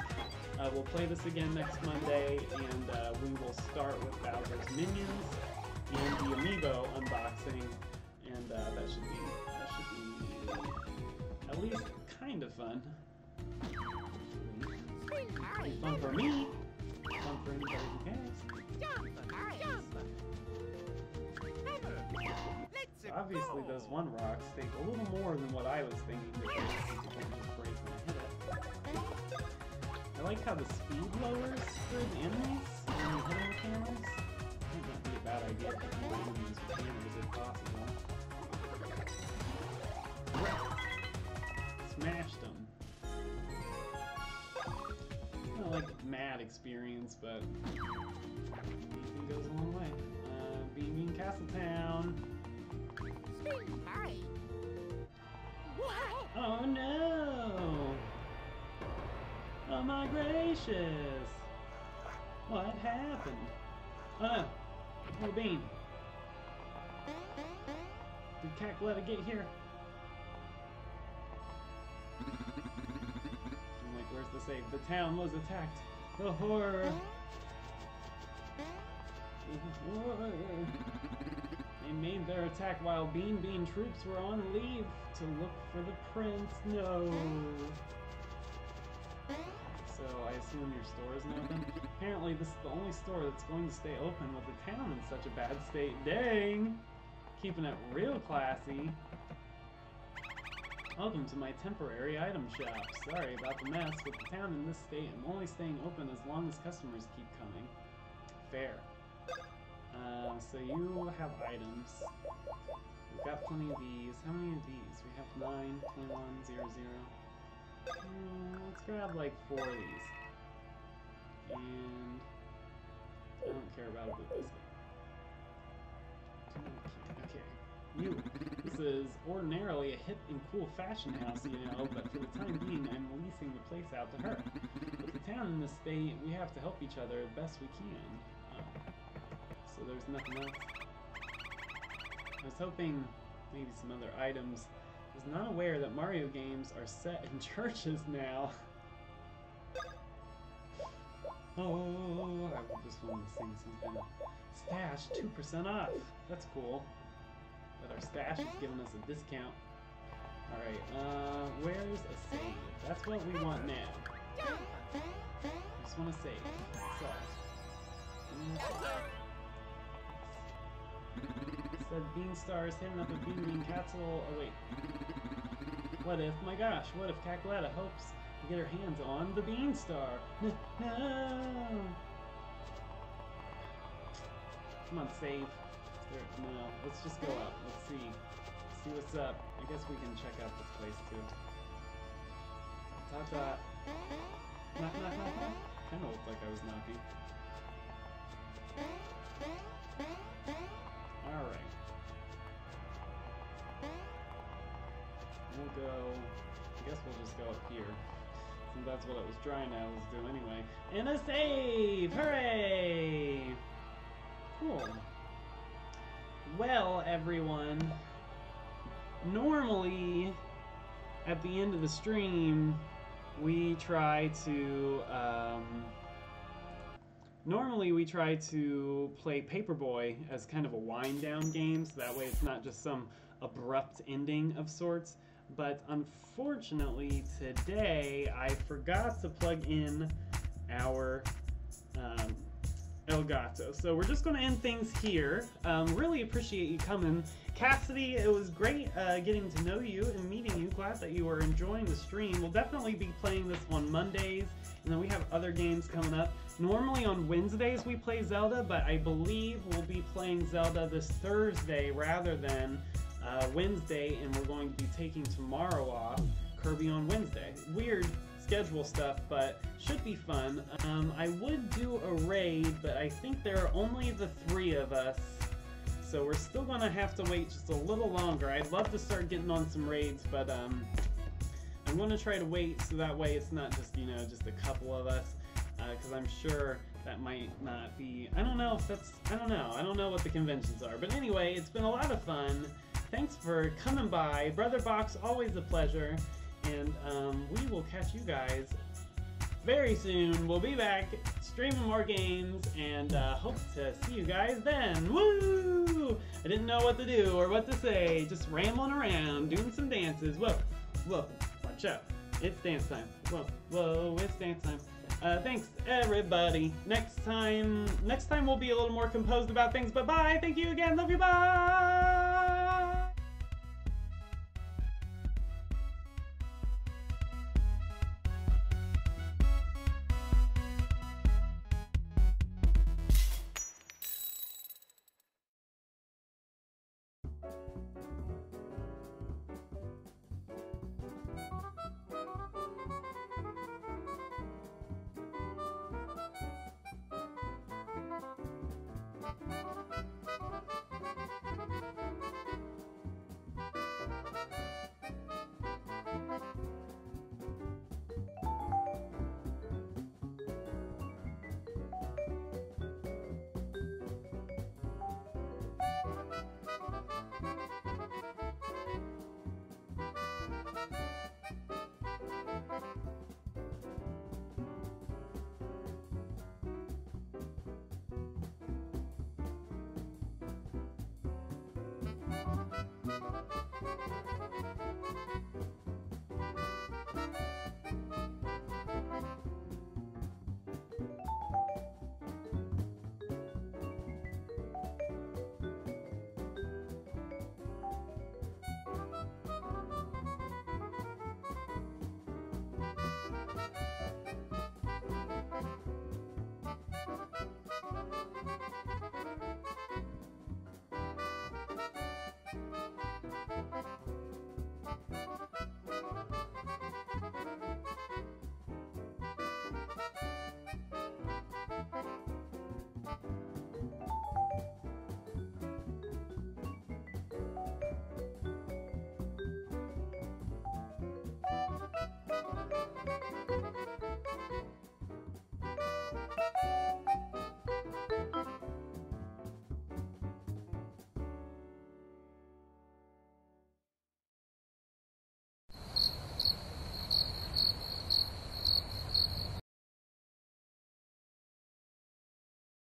we'll play this again next Monday, and we will start with Bowser's Minions and the Amiibo unboxing, and that should be at least kind of fun. It'll be fun for me, fun for anybody who cares. Obviously, those one rocks take a little more than what I was thinking to just break when I hit it. I like how the speed lowers for the enemies when you hit them with hammers. Might not be a bad idea to hit more enemies with hammers if possible. Smashed them. It's not like mad experience, but anything goes a long way. Beanbean Castletown. Oh no! Oh my gracious! What happened? Oh no! Oh, Bean! Did Cackletta get here? I'm like, where's the save? The town was attacked! The horror! They made their attack while Beanbean troops were on leave to look for the prince. No! So, I assume your store isn't open? Apparently, this is the only store that's going to stay open with the town in such a bad state. Dang! Keeping it real classy. Welcome to my temporary item shop. Sorry about the mess. With the town in this state, I'm only staying open as long as customers keep coming. Fair. So you have items. We've got plenty of these. How many of these? We have 9, 21, 0, 0. Let's grab like 4 of these. And I don't care about a blue biscuit. Okay. This is ordinarily a hip and cool fashion house, you know, but for the time being, I'm leasing the place out to her. With the town in this state, we have to help each other the best we can. So there's nothing else. I was hoping maybe some other items. I was not aware that Mario games are set in churches now. Oh, I just wanted to sing something. Stash, 2% off. That's cool. But our stash is giving us a discount. Alright, where's a save? That's what we want now. I just want to save. So. Said Beanstar is hitting up a Beanbean Castle. Oh wait. What if, my gosh, what if Cackletta hopes to get her hands on the Beanstar? No! Come on, save. No, let's just go up. Let's see. See what's up. I guess we can check out this place too. Ta-ta. Knock, knock, knock, knock. Kinda looked like I was knocking. Alright. We'll go... I guess we'll just go up here. since that's what I was trying to do anyway. And a save! Hooray! Cool. Well, everyone, normally at the end of the stream, we try to play Paperboy as kind of a wind-down game, so that way it's not just some abrupt ending of sorts. But unfortunately, today I forgot to plug in our Elgato. So we're just going to end things here. Really appreciate you coming. Cassidy, it was great getting to know you and meeting you. Glad that you are enjoying the stream. We'll definitely be playing this on Mondays, and then we have other games coming up. Normally on Wednesdays we play Zelda, but I believe we'll be playing Zelda this Thursday rather than Wednesday, and we're going to be taking tomorrow off. Kirby on Wednesday. Weird schedule stuff, but should be fun. I would do a raid, but I think there are only the 3 of us, so we're still gonna have to wait just a little longer. I'd love to start getting on some raids, but I'm gonna try to wait so that way it's not just, you know, just a couple of us, because I'm sure that might not be, I don't know if that's, I don't know what the conventions are, but anyway, it's been a lot of fun. Thanks for coming by. Brother Box, always a pleasure. And we will catch you guys very soon. We'll be back streaming more games, and hope to see you guys then. Woo! I didn't know what to do or what to say. Just rambling around, doing some dances. Whoa, whoa, watch out. It's dance time. Whoa, whoa, it's dance time. Thanks, everybody. Next time we'll be a little more composed about things, but bye. Thank you again. Love you. Bye.